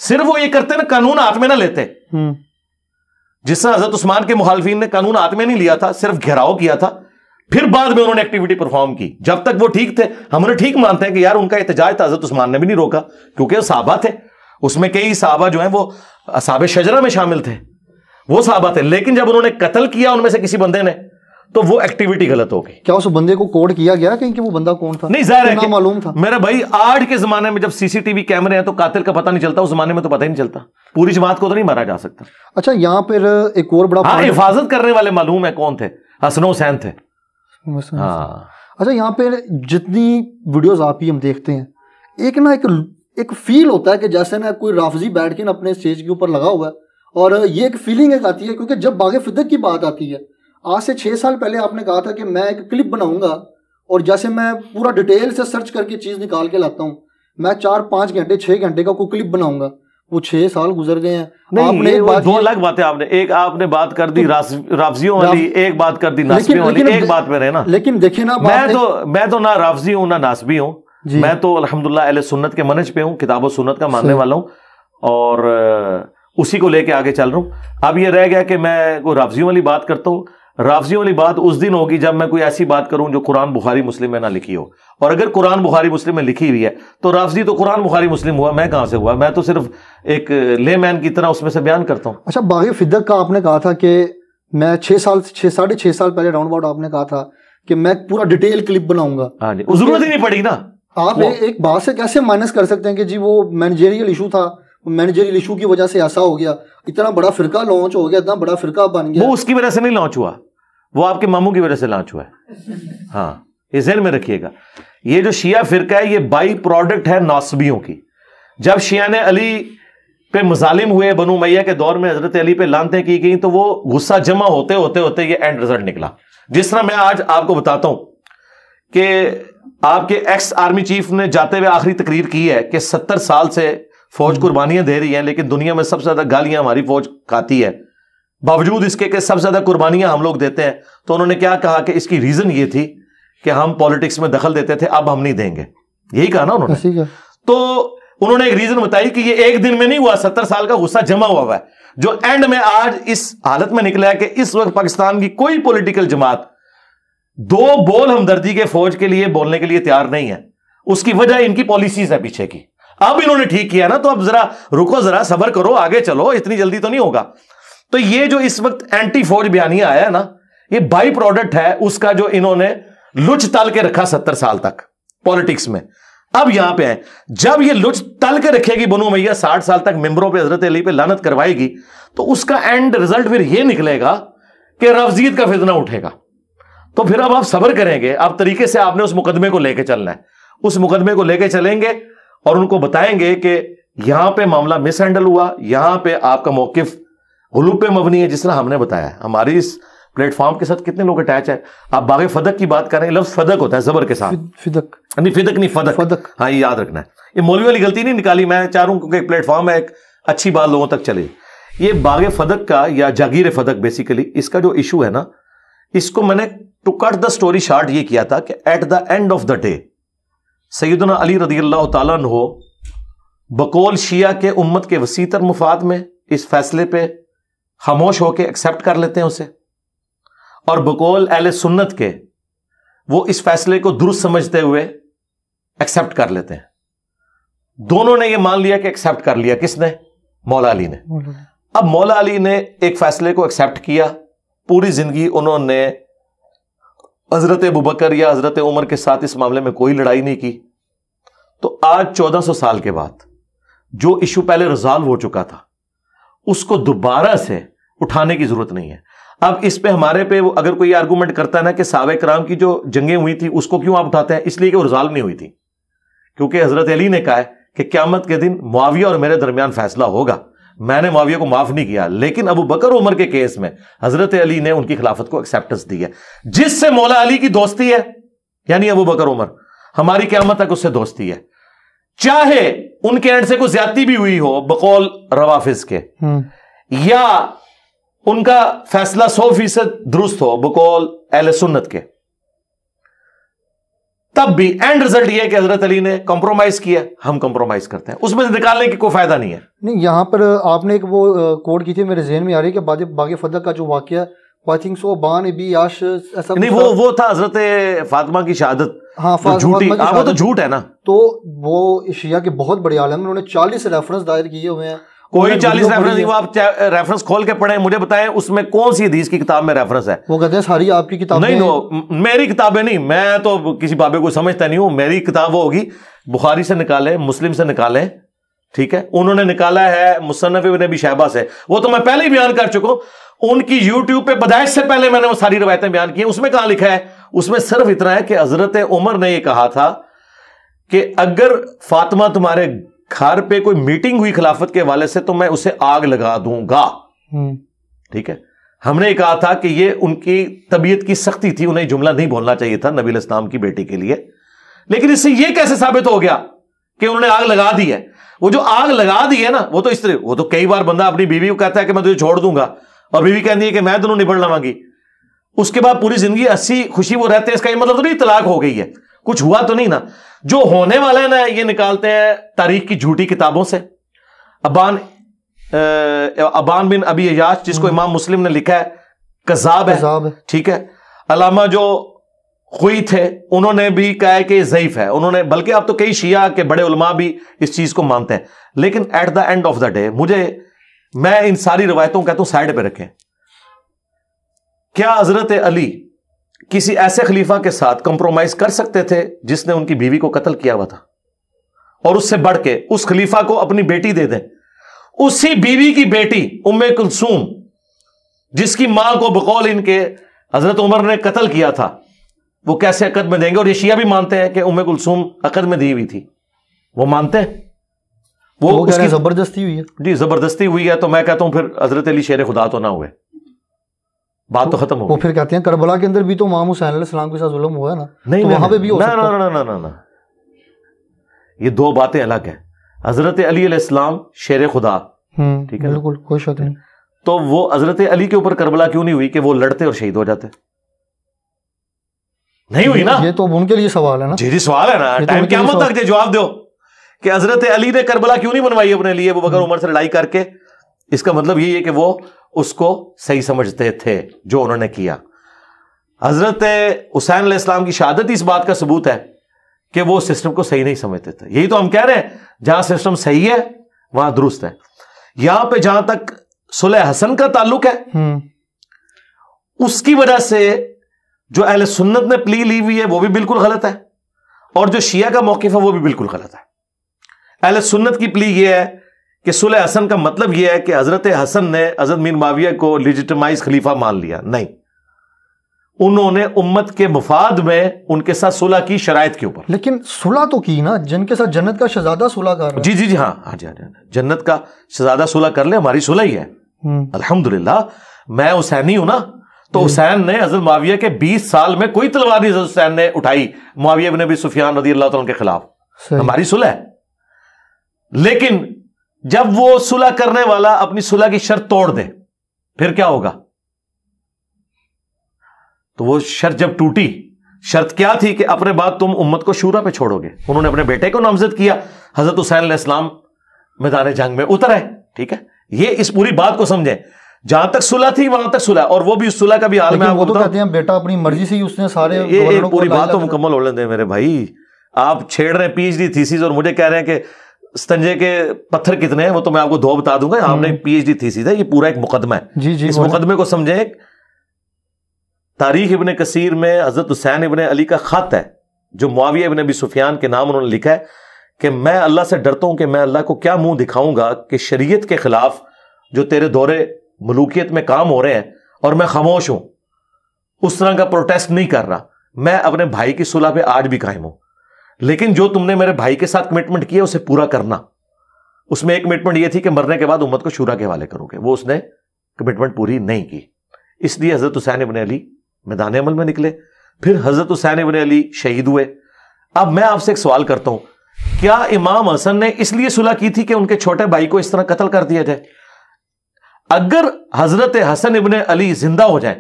صرف وہ یہ کرتے نا قانون ہاتھ میں نہ لیتے، جس طرح حضرت عثمان کے مخالفین نے قانون ہاتھ میں نہیں لیا تھا، صرف گھیراؤ کیا تھا، پھر بعد میں انہوں نے ایکٹیویٹی پرفارم کی. جب تک وہ ٹھیک تھے ہم انہیں ٹھیک مانتے ہیں کہ یار ان کا احتجاج تھا، حضرت عثمان نے بھی نہیں روکا کیونکہ وہ صحابہ تھے. اس میں کئی صحابہ جو ہیں وہ اصحاب شجرہ میں شامل تھے، وہ صحابہ تھے. لیکن جب انہوں نے قتل کیا ان میں سے کسی بندے نے تو وہ ایکٹیویٹی غلط ہو گئی. کیا اس بندے کو کوڈ کیا گیا کہیں کہ وہ بندہ کون تھا؟ نہیں، ظاہر ہے کہ معلوم تھا. میرا بھائی آج کے زمانے میں جب سی سی ٹی وی کیمرے ہیں تو قاتل کا پتہ نہیں چلتا، اس زمانے میں تو پتہ ہی نہیں چلتا. پوری جماعت کو تو نہیں مارا جا سکتا. اچھا، یہاں پر ایک اور بڑا حفاظت کرنے والے معلوم ہے کون تھے، حسن حسین تھے. اچھا، یہاں پہ جتنی ویڈیوز آپ ہی ہم دیکھتے ہیں، ایک فیل ہوتا ہے کہ جیسے نا کوئی رافضی بیٹھ کے نا اپنے اسٹیج کے اوپر لگا ہوا ہے، اور یہ ایک فیلنگ ایک آتی ہے. کیونکہ جب باغ فدق کی بات آتی ہے، آج سے 6 سال پہلے آپ نے کہا تھا کہ میں ایک کلپ بناؤں گا اور جیسے میں پورا ڈیٹیل سے سرچ کر کے چیز نکال کے لاتا ہوں، میں 4-5 گھنٹے 6 گھنٹے کا کوئی کلپ بناؤں گا. وہ 6 سال گزر گئے ہیں. آپ نے دو الگ باتیں، آپ نے بات کر دی رافضیوں والی، ایک بات کر دی ناسبیوں والی. ایک بات پہ رہے نا، لیکن دیکھیں نا، میں تو نہ رافضی ہوں نہ ناسبی ہوں. میں تو الحمدللہ اہل سنت کے منہج پہ ہوں، کتاب و سنت کا ماننے والا ہوں اور اسی کو لے کے آگے چل رہا ہوں. اب یہ رہ گیا کہ میں کوئی رافضیوں والی بات کرتا ہوں. رافضیوں والی بات اس دن ہوگی جب میں کوئی ایسی بات کروں جو قرآن بخاری مسلم میں نہ لکھی ہو. اور اگر قرآن بخاری مسلم میں لکھی ہوئی ہے تو رافضی تو قرآن بخاری مسلم ہوا، میں کہاں سے ہوا؟ میں تو صرف ایک لے مین کی طرح اس میں سے بیان کرتا ہوں. اچھا، باغ فدق کا آپ نے کہا تھا کہ میں 6 سال پہلے راؤنڈ اباؤٹ آپ نے کہا تھا کہ میں پورا ڈیٹیل کلپ بناؤں گا. ہاں جی، ضرورت ہی نہیں پڑی نا. آپ ایک بات سے کیسے مائنس کر سکتے ہیں کہ جی وہ مینیجریل ایشو تھا، مینیجریل ایشو کی وجہ سے ایسا ہو گیا، اتنا بڑا فرقہ لانچ ہو گیا، اتنا بڑا فرقہ بن گیا؟ وہ اس کی وجہ سے نہیں لانچ ہوا، وہ آپ کے ماموں کی وجہ سے لانچ ہوا ہے. ہاں، یہ ذہن میں رکھیے گا. یہ جو شیعہ فرقہ ہے یہ بائی پروڈکٹ ہے ناصبیوں کی. جب شیعہ نے علی پہ مظالم ہوئے بنو امیہ کے دور میں، حضرت علی پہ لعنتیں کی گئیں، تو وہ غصہ جمع ہوتے ہوتے ہوتے یہ اینڈ رزلٹ نکلا. جس طرح میں آج آپ کو بتاتا ہوں کہ آپ کے ایکس آرمی چیف نے جاتے ہوئے آخری تقریر کی ہے کہ 70 سال سے فوج قربانیاں دے رہی ہیں، لیکن دنیا میں سب سے زیادہ گالیاں ہماری فوج کھاتی ہے، باوجود اس کے کہ سب سے زیادہ قربانیاں ہم لوگ دیتے ہیں. تو انہوں نے کیا کہا کہ اس کی ریزن یہ تھی کہ ہم پالیٹکس میں دخل دیتے تھے، اب ہم نہیں دیں گے. یہی کہا نا انہوں نے. تو انہوں نے ایک ریزن بتائی کہ یہ ایک دن میں نہیں ہوا، 70 سال کا غصہ جمع ہوا ہے، جو اینڈ میں آج اس حالت میں نکلا ہے کہ اس وقت پاکستان کی کوئی پولیٹیکل جماعت 2 بول ہمدردی کے فوج کے لیے بولنے کے لیے تیار نہیں ہے. اس کی وجہ ان کی پالیسیز ہے پیچھے کی. اب انہوں نے ٹھیک کیا نا، تو اب ذرا رکو، ذرا صبر کرو، آگے چلو، اتنی جلدی تو نہیں ہوگا. تو یہ جو اس وقت اینٹی فوج بیانیہ آیا ہے نا، یہ بائی پروڈکٹ ہے اس کا جو انہوں نے لچ تل کے رکھا 70 سال تک پالیٹکس میں. اب یہاں پہ ہے، جب یہ لچ تل کے رکھے گی بنو امیہ 60 سال تک ممبروں پہ حضرت علی پہ لعنت کروائے گی، تو اس کا اینڈ رزلٹ پھر یہ نکلے گا کہ رفضیت کا فتنہ اٹھے گا. تو پھر اب آپ صبر کریں گے، اب طریقے سے آپ نے اس مقدمے کو لے کے چلنا ہے. اس مقدمے کو لے کے چلیں گے اور ان کو بتائیں گے کہ یہاں پہ معاملہ مس ہینڈل ہوا، یہاں پہ آپ کا موقف غلوب پہ مبنی ہے. جس طرح ہم نے بتایا ہے، ہماری اس پلیٹ فارم کے ساتھ کتنے لوگ اٹیچ ہیں. آپ باغ فدق کی بات کریں، لفظ فدق ہوتا ہے زبر کے ساتھ، فدق نہیں فدق. ہاں یہ یاد رکھنا ہے. یہ مولوی والی غلطی نہیں نکالی، میں چاہ رہا ہوں کیونکہ ایک پلیٹ فارم ہے، ایک اچھی بات لوگوں تک چلے. یہ باغ فدق کا یا جاگیر فدق بیسیکلی اس کا جو ایشو ہے نا، اس کو میں نے to cut the story short یہ کیا تھا کہ at the end of the day سیدنا علی رضی اللہ تعالیٰ عنہ بقول شیعہ کے امت کے وسیع تر مفاد میں اس فیصلے پہ خاموش ہو کے ایکسپٹ کر لیتے ہیں اسے، اور بقول اہل سنت کے وہ اس فیصلے کو درست سمجھتے ہوئے ایکسپٹ کر لیتے ہیں. دونوں نے یہ مان لیا کہ ایکسپٹ کر لیا. کس نے؟ مولا علی نے. اب مولا علی نے ایک فیصلے کو ایکسپٹ کیا، پوری زندگی انہوں نے حضرت ابوبکر یا حضرت عمر کے ساتھ اس معاملے میں کوئی لڑائی نہیں کی. تو آج 1400 سال کے بعد جو ایشو پہلے ریزالو ہو چکا تھا اس کو دوبارہ سے اٹھانے کی ضرورت نہیں ہے. اب اس پہ ہمارے پہ اگر کوئی آرگومنٹ کرتا ہے نا کہ صحابہ کرام کی جو جنگیں ہوئی تھی اس کو کیوں آپ اٹھاتے ہیں، اس لیے کہ وہ ریزالو نہیں ہوئی تھی، کیونکہ حضرت علی نے کہا ہے کہ قیامت کے دن معاویہ اور میرے درمیان فیصلہ ہوگا. میں نے معاویہ کو معاف نہیں کیا، لیکن ابو بکر عمر کے کیس میں حضرت علی نے ان کی خلافت کو ایکسیپٹنس دی ہے. جس سے مولا علی کی دوستی ہے یعنی ابو بکر عمر، ہماری قیامت تک اس سے دوستی ہے، چاہے ان کے اینڈ سے کوئی زیادتی بھی ہوئی ہو بقول روافظ کے، یا ان کا فیصلہ 100% درست ہو بقول اہل سنت کے. تب بھی اینڈ رزلٹ یہ ہے کہ حضرت علی نے کمپرومائز کیا، ہم کمپرومائز کرتے ہیں، اس میں سے نکالنے کی کوئی فائدہ نہیں ہے. نہیں، یہاں پر آپ نے ایک وہ کوڈ کی تھی، میرے ذہن میں آ رہی ہے کہ باغ فدق کا جو واقعہ I think so بان ابی یاش ایسا نہیں، وہ تھا حضرت فاطمہ کی شہادت. ہاں، جھوٹی، وہ تو جھوٹ ہے نا. تو وہ شیعہ کے بہت بڑے عالم ہیں، انہوں نے 40 ریفرنس دائر کیے ہوئے ہیں. کوئی 40 ریفرنس نہیں، وہ آپ ریفرنس کھول کے پڑھیں، مجھے بتائیں اس میں کون سی حدیث کی کتاب میں ریفرنس ہے. وہ کہتے ہیں ساری آپ کی کتابیں. نہیں، میری کتابیں نہیں، میں تو کسی بابے کو سمجھتا نہیں ہوں. میری کتاب وہ ہوگی بخاری سے نکالیں، مسلم سے نکالیں، ٹھیک ہے. انہوں نے نکالا ہے مصنف ابن ابی شیبہ سے، وہ تو میں پہلے ہی بیان کر چکا ہوں. ان کی یوٹیوب پہ پیدائش سے پہلے میں نے وہ ساری روایتیں بیان کی ہیں. اس میں کہاں لکھا ہے؟ اس میں صرف اتنا ہے کہ حضرت عمر نے یہ کہا تھا کہ اگر فاطمہ تمہارے گھر پہ کوئی میٹنگ ہوئی خلافت کے حوالے سے تو میں اسے آگ لگا دوں گا. ٹھیک ہے. ہم نے یہ کہا تھا کہ یہ ان کی طبیعت کی سختی تھی، انہیں جملہ نہیں بولنا چاہیے تھا نبی علیہ السلام کی بیٹی کے لیے. لیکن اس سے یہ کیسے ثابت ہو گیا کہ انہوں نے آگ لگا دی ہے؟ وہ جو آگ لگا دی ہے نا، وہ تو اس طرح، وہ تو کئی بار بندہ اپنی بیوی کو کہتا ہے کہ میں تجھے چھوڑ دوں گا، اور بیوی کہتی ہے کہ میں دونوں نبڑ لواں گی. اس کے بعد پوری زندگی ہنسی خوشی وہ رہتے ہیں. اس کا یہ مطلب تو نہیں طلاق ہو گئی ہے، کچھ ہوا تو نہیں نا. جو ہونے والا ہے نا، یہ نکالتے ہیں تاریخ کی جھوٹی کتابوں سے. ابان بن ابی عیاش، جس کو امام مسلم نے لکھا ہے، کذاب ہے، ٹھیک ہے. علامہ جو خوئی تھے انہوں نے بھی کہا ہے کہ یہ ضعیف ہے. انہوں نے، بلکہ اب تو کئی شیعہ کے بڑے علماء بھی اس چیز کو مانتے ہیں. لیکن at the end of the day میں ان ساری روایتوں کو کہتا ہوں سائڈ پہ رکھیں. کیا حضرت علی کسی ایسے خلیفہ کے ساتھ کمپرومائز کر سکتے تھے جس نے ان کی بیوی کو قتل کیا ہوا تھا، اور اس سے بڑھ کے اس خلیفہ کو اپنی بیٹی دے دیں؟ اسی بیوی کی بیٹی ام کلثوم، جس کی ماں کو بقول ان کے حضرت عمر نے قتل کیا تھا، وہ کیسے عقد میں دیں گے؟ اور یہ شیعہ بھی مانتے ہیں کہ ام کلثوم عقد میں دی ہوئی تھی، وہ مانتے ہیں. وہ کہہ رہے ہیں زبردستی ہوئی ہے. جی زبردستی ہوئی ہے, تو میں کہتا ہوں پھر حضرت علی شیر خدا تو نہ ہوئے, بات تو ختم ہو. وہ پھر کہتے ہیں کربلا کے اندر بھی تو امام حسین علیہ السلام کے ساتھ ظلم ہوا ہے نا, نہیں وہاں پہ بھی ہو سکتا ہے. نہ, یہ دو باتیں الگ ہیں. حضرت علی علیہ السلام شیر خدا, ٹھیک ہے, بالکل کوئی شک نہیں. تو وہ حضرت علی کے اوپر کربلا کیوں نہیں ہوئی کہ وہ لڑتے اور شہید ہو جاتے؟ نہیں ہوئی نا. یہ تو ان کے لیے سوال ہے نا. جی سوال ہے نا, ٹائم قیامت تک جواب دو کہ حضرت علی نے کربلا کیوں نہیں بنوائی اپنے لیے ابو بکر عمر سے لڑائی کر کے. اس کا مطلب یہی ہے کہ وہ اس کو صحیح سمجھتے تھے جو انہوں نے کیا. حضرت حسین علیہ السلام کی شہادت اس بات کا ثبوت ہے کہ وہ سسٹم کو صحیح نہیں سمجھتے تھے. یہی تو ہم کہہ رہے ہیں, جہاں سسٹم صحیح ہے وہاں درست ہے. یہاں پہ جہاں تک صلح حسن کا تعلق ہے, اس کی وجہ سے جو اہل سنت نے پلی لی ہوئی ہے وہ بھی بالکل غلط ہے, اور جو شیعہ کا موقف ہے وہ بھی بالکل غلط ہے. اہل سنت کی پلی یہ ہے کہ صلح حسن کا مطلب یہ ہے کہ حضرت حسن نے حضرت میر معاویہ کو لیجیٹمائز خلیفہ مان لیا. نہیں, انہوں نے امت کے مفاد میں ان کے ساتھ صلح کی شرائط کے اوپر. لیکن صلح تو کی نا, جن کے ساتھ جنت کا شہزادہ صلح کر رہا ہے. جی ہاں جی, جنت کا شہزادہ صلح کر لے, ہماری صلح ہی ہے الحمدللہ. میں حسینی ہوں نا, تو حسین نے حضرت معاویہ کے 20 سال میں کوئی تلوار نہیں حضرت حسین نے اٹھائی معاویہ بن ابی سفیان رضی اللہ تعالیٰ کے خلاف. ہماری صلح ہے. لیکن جب وہ صلح کرنے والا اپنی صلح کی شرط توڑ دے پھر کیا ہوگا؟ تو وہ شرط جب ٹوٹی, شرط کیا تھی کہ اپنے بعد تم امت کو شورا پہ چھوڑو گے. انہوں نے اپنے بیٹے کو نامزد کیا, حضرت حسین علیہ السلام میدان جنگ میں اتر آئے. ٹھیک ہے, یہ اس پوری بات کو سمجھیں. جہاں تک صلح تھی وہاں تک صلح, اور وہ بھی اس صلح کا بھی حال میں وہ تو کہتے ہیں بیٹا اپنی مرضی سے ہی اس نے سارے. یہ پوری بات تو مکمل ہو لیں دیں میرے بھائی. آپ چھیڑ رہے ہیں پی ایچ ڈی تھیسز اور مجھے کہہ رہے ہیں کہ استنجے کے پتھر کتنے ہیں, وہ تو میں آپ کو دو بتا دوں گا. آپ نے پی ایچ ڈی تھیسز ہے, یہ پورا ایک مقدمہ ہے. اس مقدمے کو سمجھیں. تاریخ ابن کثیر میں حضرت حسین ابن علی کا خط ہے جو معاویہ ابن ابی سفیان کے نام انہوں نے لکھا ہے کہ میں اللہ سے ڈرتا ہوں کہ میں اللہ کو کیا منہ دکھاؤں گا کہ شریعت کے خلاف جو تیرے دورے ملوکیت میں کام ہو رہے ہیں اور میں خاموش ہوں, اس طرح کا پروٹیسٹ نہیں کر رہا. میں اپنے بھائی کی صلح پہ آج بھی قائم ہوں, لیکن جو تم نے میرے بھائی کے ساتھ کمٹمنٹ کیا اسے پورا کرنا. اس میں ایک کمٹمنٹ یہ تھی کہ مرنے کے بعد امت کو شورا کے حوالے کرو گے, وہ اس نے کمٹمنٹ پوری نہیں کی. اس لیے حضرت حسین ابن علی میدان عمل میں نکلے, پھر حضرت حسین ابن علی شہید ہوئے. اب میں آپ سے ایک سوال کرتا ہوں, کیا امام حسن نے اس لیے صلح کی تھی کہ ان کے چھوٹے بھائی کو اس طرح قتل کر دیا جائے؟ اگر حضرت حسن ابن علی زندہ ہو جائیں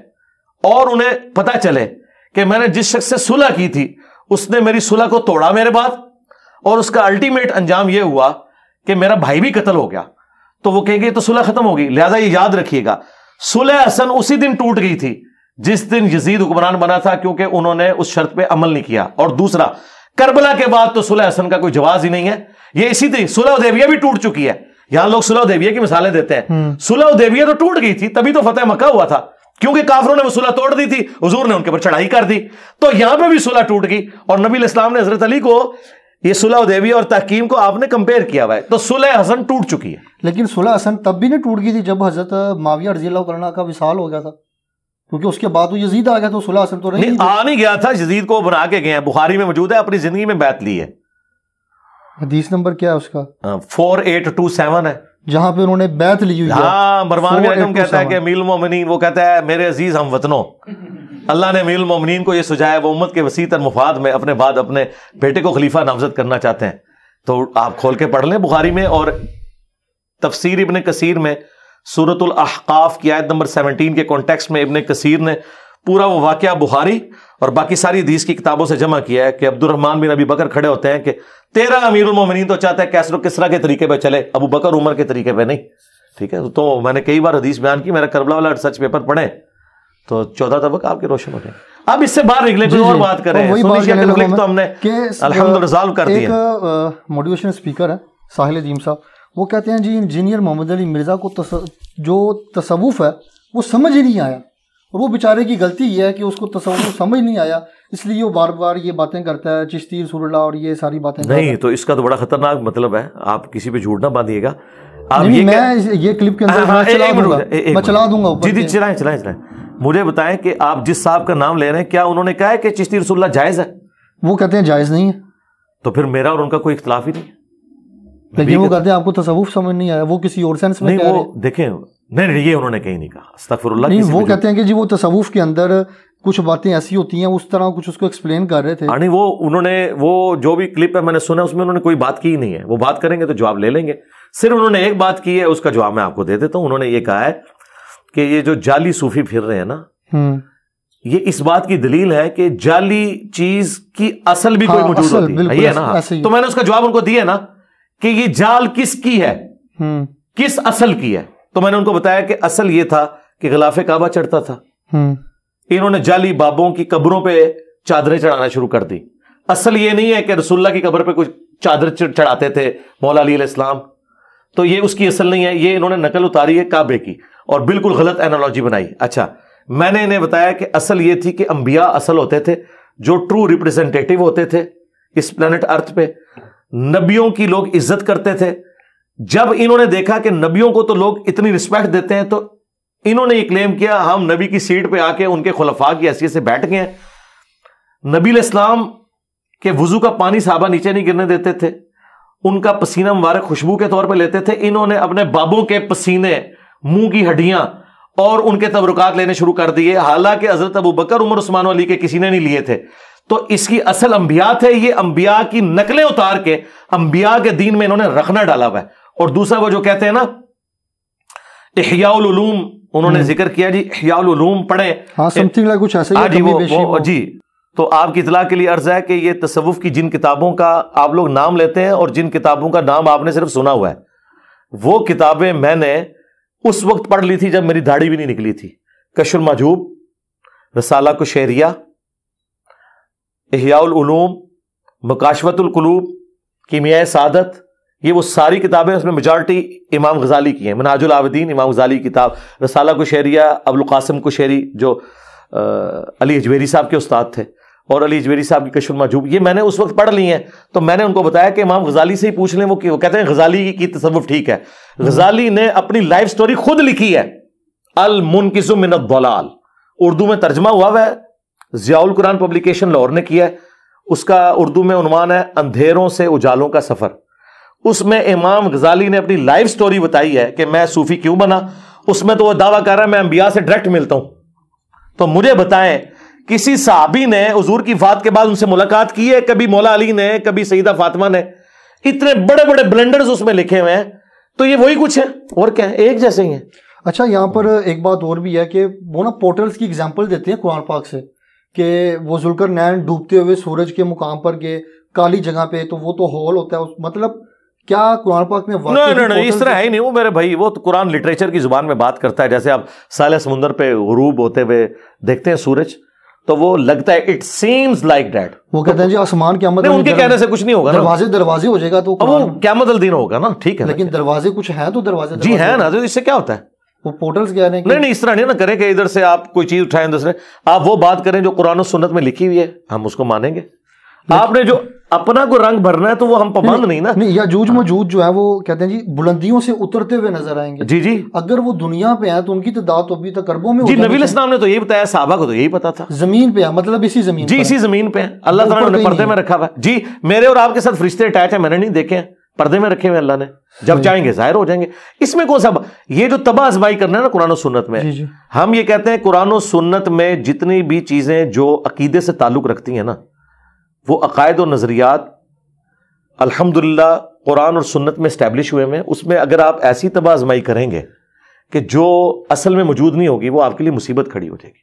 اور انہیں پتہ چلے کہ میں نے جس شخص سے صلح کی تھی اس نے میری صلح کو توڑا میرے بعد, اور اس کا الٹیمیٹ انجام یہ ہوا کہ میرا بھائی بھی قتل ہو گیا, تو وہ کہیں گے تو صلح ختم ہوگی. لہذا یہ یاد رکھیے گا, صلح حسن اسی دن ٹوٹ گئی تھی جس دن یزید حکمران بنا تھا, کیونکہ انہوں نے اس شرط پہ عمل نہیں کیا. اور دوسرا, کربلا کے بعد تو صلح حسن کا کوئی جواز ہی نہیں ہے. یہ اسی دن صلح حدیبیہ بھی ٹوٹ چکی ہے. یہاں لوگ صلح حدیبیہ کی مثالیں دیتے ہیں. صلح حدیبیہ تو ٹوٹ گئی تھی, تبھی تو فتح مکہ ہوا تھا, کیونکہ کافروں نے وہ صلح توڑ دی تھی, حضور نے ان کے اوپر چڑھائی کر دی. تو یہاں پہ بھی صلح ٹوٹ گئی, اور نبی علیہ السلام نے حضرت علی کو یہ صلح حدیبیہ اور تحکیم کو آپ نے کمپیئر کیا ہوا ہے. تو صلح حسن ٹوٹ چکی ہے. لیکن صلح حسن تب بھی نہیں ٹوٹ گئی تھی جب حضرت معاویہ رضی اللہ عنہ کا وصال ہو گیا تھا, کیونکہ اس کے بعد وہ یزید آ گیا, تو صلح حسن تو نہیں آ نہیں گیا تھا. یزید کو بنا کے گئے ہیں, بخاری میں موجود ہے, اپنی زندگی میں بیعت لی ہے. حدیث نمبر کیا ہے اس کا؟ 4827 ہے, جہاں پہ انہوں نے بیعت لی ہوئی ہے. ہاں, مروان بن حکم کہتا ہے کہ امیر المومنین, وہ کہتا ہے میرے عزیز ہم وطنوں, اللہ نے امیر المومنین کو یہ سجایا, وہ امت کے وسیع تر مفاد میں اپنے بعد اپنے بیٹے کو خلیفہ نامزد کرنا چاہتے ہیں. تو آپ کھول کے پڑھ لیں بخاری میں, اور تفسیر ابن کثیر میں سورۃ الاحقاف کی آیت نمبر 17 کے کانٹیکسٹ میں ابن کثیر نے پورا وہ واقعہ بخاری اور باقی ساری حدیث کی کتابوں سے جمع کیا ہے کہ عبد الرحمن بن ابی بکر کھڑے ہوتے ہیں کہ تیرا امیر المومنین تو چاہتا ہے کیسر و کسرا کے طریقے پہ چلے, ابو بکر عمر کے طریقے پہ نہیں. ٹھیک ہے, تو میں نے کئی بار حدیث بیان کی, میرا کربلا والا ریسرچ پیپر پڑھیں تو 14 طبق آپ کے روشن ہو جائیں. اب اس سے باہر نکلے, کوئی اور بات کریں. تو ہم نے الحمدللہ ریزالو کر دیا. ایک موٹیویشن اسپیکر ہے ساحل ادیم صاحب, وہ کہتے ہیں جی انجینئر محمد علی مرزا کو جو تصوف ہے وہ سمجھ ہی نہیں آیا, اور وہ بیچارے کی غلطی یہ ہے کہ اس کو تصوف سمجھ نہیں آیا, اس لیے وہ بار بار یہ باتیں کرتا ہے, چشتی رسول اللہ اور یہ ساری باتیں نہیں. تو اس کا تو بڑا خطرناک مطلب ہے, آپ کسی پہ جھوٹ نہ باندھیے گا. میں یہ کلپ کے اندر میں چلا دوں گا. جی چلائیں. مجھے بتائیں کہ آپ جس صاحب کا نام لے رہے ہیں, کیا انہوں نے کہا ہے کہ چشتی رسول اللہ جائز ہے؟ وہ کہتے ہیں جائز نہیں ہے. تو پھر میرا اور ان کا کوئی اختلاف ہی نہیں ہے. لیکن وہ کہتے ہیں آپ کو تصوف سمجھ نہیں آیا, وہ کسی اور سینس میں نہیں, وہ دیکھیں نہیں یہ انہوں نے کہیں نہیں کہا, استغفر اللہ. نہیں, وہ کہتے ہیں کہ جی وہ تصوف کے اندر کچھ باتیں ایسی ہوتی ہیں, اس طرح کچھ اس کو ایکسپلین کر رہے تھے. نہیں, وہ انہوں نے وہ جو بھی کلپ ہے میں نے سنا اس میں انہوں نے کوئی بات کی ہی نہیں ہے. وہ بات کریں گے تو جواب لے لیں گے. صرف انہوں نے ایک بات کی ہے, اس کا جواب میں آپ کو دے دیتا ہوں. انہوں نے یہ کہا ہے کہ یہ جو جعلی صوفی پھر رہے ہیں نا, یہ اس بات کی دلیل ہے کہ جعلی چیز کی اصل بھی کوئی موجود ہوتی ہے نا. تو میں نے اس کا جواب ان کو دیا نا کہ یہ جال کس کی ہے, کس اصل کی ہے. تو میں نے ان کو بتایا کہ اصل یہ تھا کہ غلاف کعبہ چڑھتا تھا. انہوں نے جعلی بابوں کی قبروں پہ چادریں چڑھانا شروع کر دی. اصل یہ نہیں ہے کہ رسول اللہ کی قبر پہ کچھ چادر چڑھاتے تھے مولا علی علیہ السلام, تو یہ اس کی اصل نہیں ہے. یہ انہوں نے نقل اتاری ہے کعبے کی اور بالکل غلط اینالوجی بنائی. اچھا, میں نے انہیں بتایا کہ اصل یہ تھی کہ انبیاء اصل ہوتے تھے جو ٹرو ریپریزنٹیٹیو ہوتے تھے اس پلانٹ ارتھ پہ. نبیوں کی لوگ عزت کرتے تھے. جب انہوں نے دیکھا کہ نبیوں کو تو لوگ اتنی رسپیکٹ دیتے ہیں, تو انہوں نے یہ کلیم کیا ہم نبی کی سیٹ پہ آ کے ان کے خلفاء کی حیثیت سے بیٹھ گئے ہیں. نبی علیہ السلام کے وضو کا پانی صحابہ نیچے نہیں گرنے دیتے تھے, ان کا پسینہ مبارک خوشبو کے طور پہ لیتے تھے. انہوں نے اپنے بابوں کے پسینے, منہ کی ہڈیاں اور ان کے تبرکات لینے شروع کر دیے, حالانکہ حضرت ابو بکر, عمر, عثمان و علی کے کسی نے نہیں لیے تھے. تو اس کی اصل انبیاء تھے. یہ انبیاء کی نقلیں اتار کے انبیاء کے دین میں انہوں نے رکھنا ڈالا ہوا ہے. اور دوسرا وہ جو کہتے ہیں نا احیاء العلوم, انہوں نے ذکر کیا جی احیاء العلوم پڑھیں. ہاں, سمتھنگ لائک کچھ ایسا ہی جی. تو آپ کی اطلاع کے لیے عرض ہے کہ یہ تصوف کی جن کتابوں کا آپ لوگ نام لیتے ہیں اور جن کتابوں کا نام آپ نے صرف سنا ہوا ہے, وہ کتابیں میں نے اس وقت پڑھ لی تھی جب میری داڑھی بھی نہیں نکلی تھی. کشف المحجوب, رسالہ کشیریہ, احیاء العلوم, مکاشفۃ القلوب, کیمیائے سعادت, یہ وہ ساری کتابیں, اس میں میجارٹی امام غزالی کی ہیں. منہاج العابدین امام غزالی کی کتاب, رسالہ کشیریہ ابو القاسم کشیری جو علی اجویری صاحب کے استاد تھے, اور علی اجویری صاحب کی کشف المحجوب, یہ میں نے اس وقت پڑھ لی ہیں. تو میں نے ان کو بتایا کہ امام غزالی سے ہی پوچھ لیں, وہ کہتے ہیں غزالی کی تصوف ٹھیک ہے. غزالی نے اپنی لائف سٹوری خود لکھی ہے, المنقذ من الضلال, اردو میں ترجمہ ہوا ہے, ضیاء القرآن پبلیکیشن لاہور نے کیا ہے. اس کا اردو میں عنوان ہے اندھیروں سے اجالوں کا سفر. اس میں امام غزالی نے اپنی لائف سٹوری بتائی ہے کہ میں صوفی کیوں بنا. اس میں تو وہ دعویٰ کر رہا ہے میں انبیاء سے ڈائریکٹ ملتا ہوں. تو مجھے بتائیں کسی صحابی نے حضور کی وفات کے بعد ان سے ملاقات کی ہے؟ کبھی مولا علی نے, کبھی سیدہ فاطمہ نے. اتنے بڑے بڑے بلنڈرز اس میں لکھے ہوئے ہیں. تو یہ وہی کچھ ہے اور کیا ہے, ایک جیسے ہی ہیں. اچھا, یہاں پر ایک بات اور بھی ہے کہ وہ نا پورٹلز کی اگزامپل دیتے ہیں قرآن پاک سے کہ وہ ذوالقرنین ڈوبتے ہوئے سورج کے مقام پر گئے کالی جگہ پہ, تو وہ تو ہول ہوتا ہے. مطلب کیا قرآن پاک میں نہیں اس طرح ہے ہی نہیں. وہ میرے بھائی وہ تو قرآن لٹریچر کی زبان میں بات کرتا ہے. جیسے آپ ساحل سمندر پہ غروب ہوتے ہوئے دیکھتے ہیں سورج, تو وہ لگتا ہے اٹ سیمز لائک دیٹ. وہ کہتے ہیں جی آسمان قیامت, ان کے کہنے سے کچھ نہیں ہوگا, دروازے ہو جائے گا تو وہ قیامت الدین ہوگا نا. ٹھیک ہے, لیکن دروازے کچھ ہیں تو دروازے جی ہیں نا, تو اس سے کیا ہوتا ہے. وہ پورٹلز کہہ رہے ہیں نہیں اس طرح نہیں نا کریں کہ ادھر سے آپ کوئی چیز اٹھائیں ادھر سے. آپ وہ بات کریں جو قرآن و سنت میں لکھی ہوئی ہے, ہم اس کو مانیں گے. آپ نے جو اپنا کو رنگ بھرنا ہے تو وہ ہم پابند نہیں نا. نہیں, یاجوج ماجوج جو ہے وہ کہتے ہیں جی بلندیوں سے اترتے ہوئے نظر آئیں گے. جی جی, اگر وہ دنیا پہ ہیں تو ان کی تعداد تو ابھی تک اربوں میں. جی نبی علیہ السلام نے تو یہی بتایا, صحابہ کو تو یہی پتا تھا. زمین پہ ہے, مطلب اسی زمین, جی اسی زمین پہ اللہ تعالیٰ نے پردے میں رکھا ہوا ہے. جی میرے اور آپ کے ساتھ فرشتے اٹیچ ہیں, میں نے نہیں دیکھے ہیں, پردے میں رکھے ہوئے اللہ نے, جب چاہیں گے ظاہر ہو جائیں گے. اس میں کون سا یہ جو تباہ آزمائی کرنا ہے نا قرآن و سنت میں, ہم یہ کہتے ہیں قرآن و سنت میں جتنی بھی چیزیں جو عقیدے سے تعلق رکھتی ہیں نا, وہ عقائد و نظریات الحمدللہ قرآن اور سنت میں اسٹیبلش ہوئے ہیں. اس میں اگر آپ ایسی تباہ آزمائی کریں گے کہ جو اصل میں موجود نہیں ہوگی, وہ آپ کے لیے مصیبت کھڑی ہو جائے گی.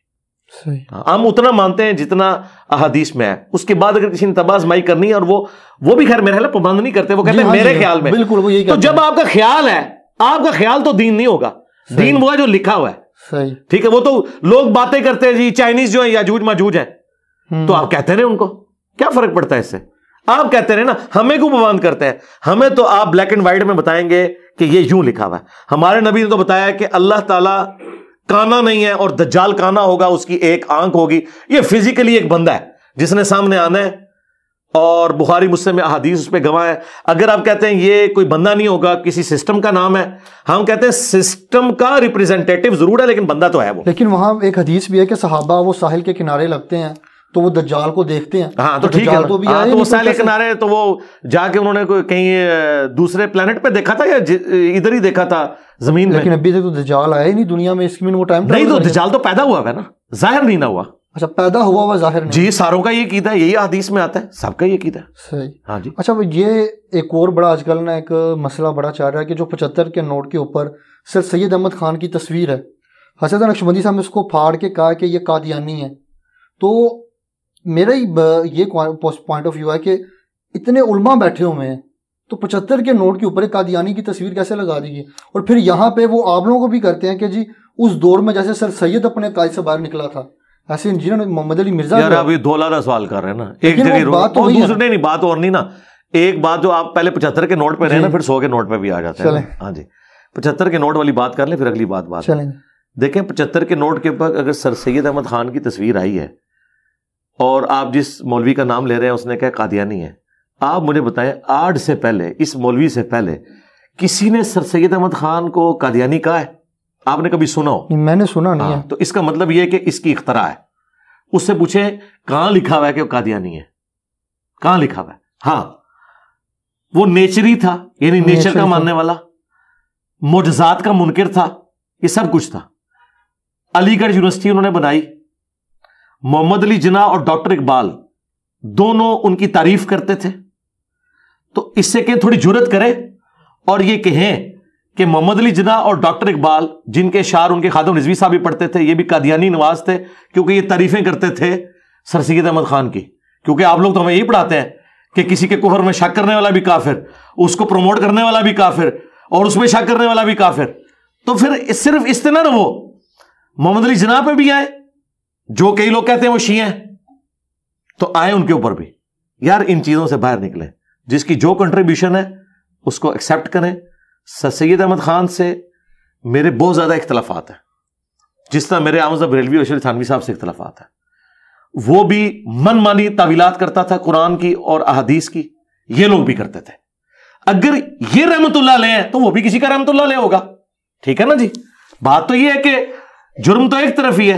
ہم اتنا مانتے ہیں جتنا احادیث میں ہے. اس کے بعد اگر کسی نے تباہ آزمائی کرنی ہے, اور وہ بھی خیر میرے خیال پابند نہیں کرتے, وہ کہتے ہیں میرے خیال میں. بالکل وہ یہی تو جب آپ کا خیال ہے, آپ کا خیال تو دین نہیں ہوگا. دین وہ ہے جو لکھا ہوا ہے. ٹھیک ہے, وہ تو لوگ باتیں کرتے ہیں جی چائنیز جو ہیں یاجوج ماجوج ہیں, تو آپ کہتے رہے ان کو, کیا فرق پڑتا ہے اس سے. آپ کہتے رہے نا, ہمیں کیوں پابند کرتے ہیں. ہمیں تو آپ بلیک اینڈ وائٹ میں بتائیں گے کہ یہ یوں لکھا ہوا ہے. ہمارے نبی نے تو بتایا کہ اللہ تعالیٰ کانا نہیں ہے اور دجال کانا ہوگا, اس کی ایک آنکھ ہوگی. یہ فزیکلی ایک بندہ ہے جس نے سامنے آنا ہے, اور بخاری مسلم میں احادیث اس پہ گواہ ہے. اگر آپ کہتے ہیں یہ کوئی بندہ نہیں ہوگا, کسی سسٹم کا نام ہے, ہم کہتے ہیں سسٹم کا ریپریزنٹیٹیو ضرور ہے لیکن بندہ تو ہے وہ. لیکن وہاں ایک حدیث بھی ہے کہ صحابہ وہ ساحل کے کنارے لگتے ہیں تو وہ دجال کو دیکھتے ہیں. ہاں تو ٹھیک ہے, تو وہ ساحل کنارے تو وہ جا کے انہوں نے کہیں دوسرے پلانٹ پہ دیکھا تھا یا ادھر ہی دیکھا تھا زمین میں؟ لیکن ابھی تک تو دجال آیا ہی نہیں دنیا میں, اس میں وہ ٹائم نہیں. تو دجال تو پیدا ہوا ہے نا, ظاہر نہیں نہ ہوا. اچھا پیدا ہوا ہوا ظاہر نہیں. جی ساروں کا یہ عقیدہ ہے, یہی حدیث میں آتا ہے, سب کا یہ عقیدہ ہے. صحیح. ہاں جی. اچھا یہ ایک اور بڑا آج کل نا ایک مسئلہ بڑا چل رہا ہے کہ جو 75 کے نوٹ کے اوپر سر سید احمد خان کی تصویر ہے, حسن نقشبندی صاحب نے اس کو پھاڑ کے کہا کہ یہ قادیانی ہے. تو میرا یہ پوائنٹ آف ویو ہے کہ اتنے علماء بیٹھے ہوئے ہیں تو 75 کے نوٹ کے اوپر ایک قادیانی کی تصویر کیسے لگا دی گئی؟ اور پھر یہاں پہ وہ آپ لوگوں کو بھی کرتے ہیں کہ جی اس دور میں جیسے سر سید اپنے قائد سے باہر نکلا تھا, ایسے انجینئر محمد علی مرزا. یار ابھی دو لادہ سوال کر رہے ہیں نا, ایک جگہ دوسرے نہیں, بات اور نہیں نا. ایک بات جو آپ پہلے 75 کے نوٹ پہ رہے نا, پھر 100 کے نوٹ پہ بھی آ جاتے ہیں. ہاں جی 75 کے نوٹ والی بات کر لیں, پھر اگلی بات دیکھیں. 75 کے نوٹ کے اوپر اگر سر سید احمد خان کی تصویر آئی ہے اور آپ جس مولوی کا نام لے رہے ہیں اس نے کہا قادیانی ہے, آپ مجھے بتائیں آج سے پہلے, اس مولوی سے پہلے کسی نے سر سید احمد خان کو قادیانی کہا ہے؟ آپ نے کبھی سنا ہو؟ میں نے سنا نہیں ہے. تو اس کا مطلب یہ کہ اس کی اختراع ہے. اس سے پوچھیں کہاں لکھا ہوا ہے کہ وہ قادیانی ہے, کہاں لکھا ہوا ہے؟ ہاں وہ نیچری تھا, یعنی نیچر کا ماننے والا, معجزات کا منکر تھا, یہ سب کچھ تھا. علی گڑھ یونیورسٹی انہوں نے بنائی. محمد علی جناح اور ڈاکٹر اقبال دونوں ان کی تعریف کرتے تھے. تو اس سے کہ تھوڑی جرت کرے اور یہ کہیں کہ محمد علی جناح اور ڈاکٹر اقبال, جن کے اشعار ان کے خادم رضوی صاحب بھی پڑھتے تھے, یہ بھی قادیانی نواز تھے کیونکہ یہ تعریفیں کرتے تھے سر سید احمد خان کی. کیونکہ آپ لوگ تو ہمیں یہی پڑھاتے ہیں کہ کسی کے کفر میں شک کرنے والا بھی کافر, اس کو پروموٹ کرنے والا بھی کافر, اور اس میں شک کرنے والا بھی کافر. تو پھر صرف اس سے نہ رہو, محمد علی جناح پہ بھی آئے, جو کئی لوگ کہتے ہیں وہ شیعہ ہیں, تو آئے ان کے اوپر بھی. یار ان چیزوں سے باہر نکلیں, جس کی جو کنٹریبیوشن ہے اس کو ایکسیپٹ کریں. سر سید احمد خان سے میرے بہت زیادہ اختلافات ہیں, جس طرح میرے احمد بریلوی اور اشرف تھانوی صاحب سے اختلافات ہیں. وہ بھی من مانی تعویلات کرتا تھا قرآن کی اور احادیث کی, یہ لوگ بھی کرتے تھے. اگر یہ رحمت اللہ علیہ ہیں تو وہ بھی کسی کا رحمت اللہ علیہ ہوگا. ٹھیک ہے نا جی. بات تو یہ ہے کہ جرم تو ایک طرف ہی ہے,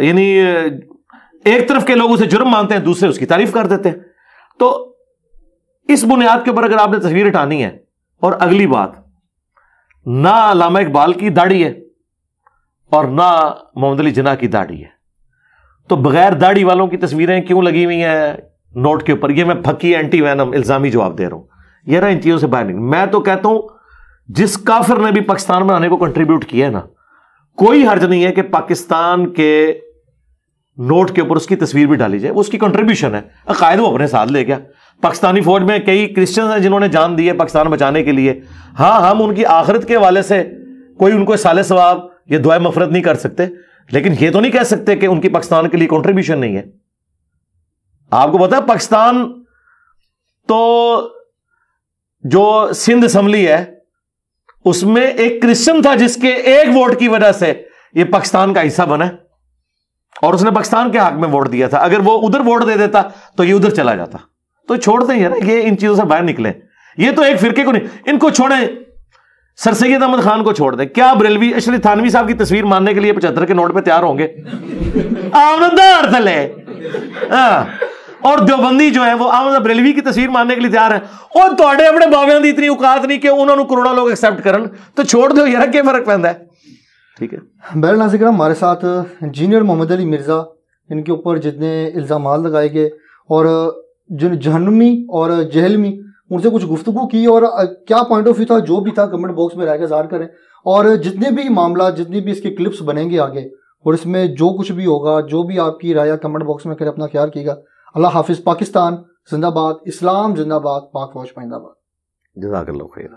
یعنی ایک طرف کے لوگ اسے جرم مانتے ہیں, دوسرے اس کی تعریف کر دیتے ہیں. تو اس بنیاد کے اوپر اگر آپ نے تصویر ہٹانی ہے, اور اگلی بات, نہ علامہ اقبال کی داڑھی ہے اور نہ محمد علی جناح کی داڑھی ہے, تو بغیر داڑھی والوں کی تصویریں کیوں لگی ہوئی ہیں نوٹ کے اوپر؟ یہ میں پھکی اینٹی وینم الزامی جواب دے رہا ہوں. یہ نا ان چیزوں سے باہر نہیں. میں تو کہتا ہوں جس کافر نے بھی پاکستان بنانے کو کنٹریبیوٹ کیا ہے نا, کوئی حرج نہیں ہے کہ پاکستان کے نوٹ کے اوپر اس کی تصویر بھی ڈالی جائے, وہ اس کی کنٹریبیوشن ہے. عقائد وہ اپنے ساتھ لے گیا. پاکستانی فوج میں کئی کرسچنز ہیں جنہوں نے جان دی ہے پاکستان بچانے کے لیے. ہاں ہم ان کی آخرت کے حوالے سے کوئی ان کو سال ثواب یا دعائے مغفرت نہیں کر سکتے, لیکن یہ تو نہیں کہہ سکتے کہ ان کی پاکستان کے لیے کنٹریبیوشن نہیں ہے. آپ کو پتا ہے پاکستان تو جو سندھ اسمبلی ہے اس میں ایک کرسچن تھا جس کے ایک ووٹ کی وجہ سے یہ پاکستان کا حصہ بنا, اور اس نے پاکستان کے حق میں ووٹ دیا تھا. اگر وہ ادھر ووٹ دے دیتا تو یہ ادھر چلا جاتا. تو چھوڑ دیں یار, یہ ان چیزوں سے باہر نکلیں. یہ تو ایک فرقے کو نہیں, ان کو چھوڑیں. سر سید احمد خان کو چھوڑ دیں. کیا بریلوی اشرف تھانوی صاحب کی تصویر ماننے کے لیے 75 کے نوٹ پہ تیار ہوں گے؟ اور دیوبندی جو ہے وہ احمد بریلوی کی تصویر ماننے کے لیے تیار ہیں. اور تھوڑے اپنے باویاں دی اتنی اوقات نہیں کہ انہوں نے کروڑا لوگ ایکسپٹ کرن, تو چھوڑ دو یار, کیا فرق پہنتا ہے. ٹھیک ہے. بہرحال ناظرین ہمارے ساتھ انجینئر محمد علی مرزا, ان کے اوپر جتنے الزامات لگائے گئے اور جہنمی اور جہلمی, ان سے کچھ گفتگو کی, اور کیا پوائنٹ آف ویو تھا جو بھی تھا کمنٹ باکس میں رہ کے اظہار کریں. اور جتنے بھی معاملات, جتنی بھی اس کے کلپس بنیں گے آگے, اور اس میں جو کچھ بھی ہوگا, جو بھی آپ کی رائے کمنٹ باکس میں کریں, اپنا خیال کیے گا. اللہ حافظ. پاکستان زندہ باد, اسلام زندہ باد, پاک فوج پائندہ باد. جزاک اللہ خیر.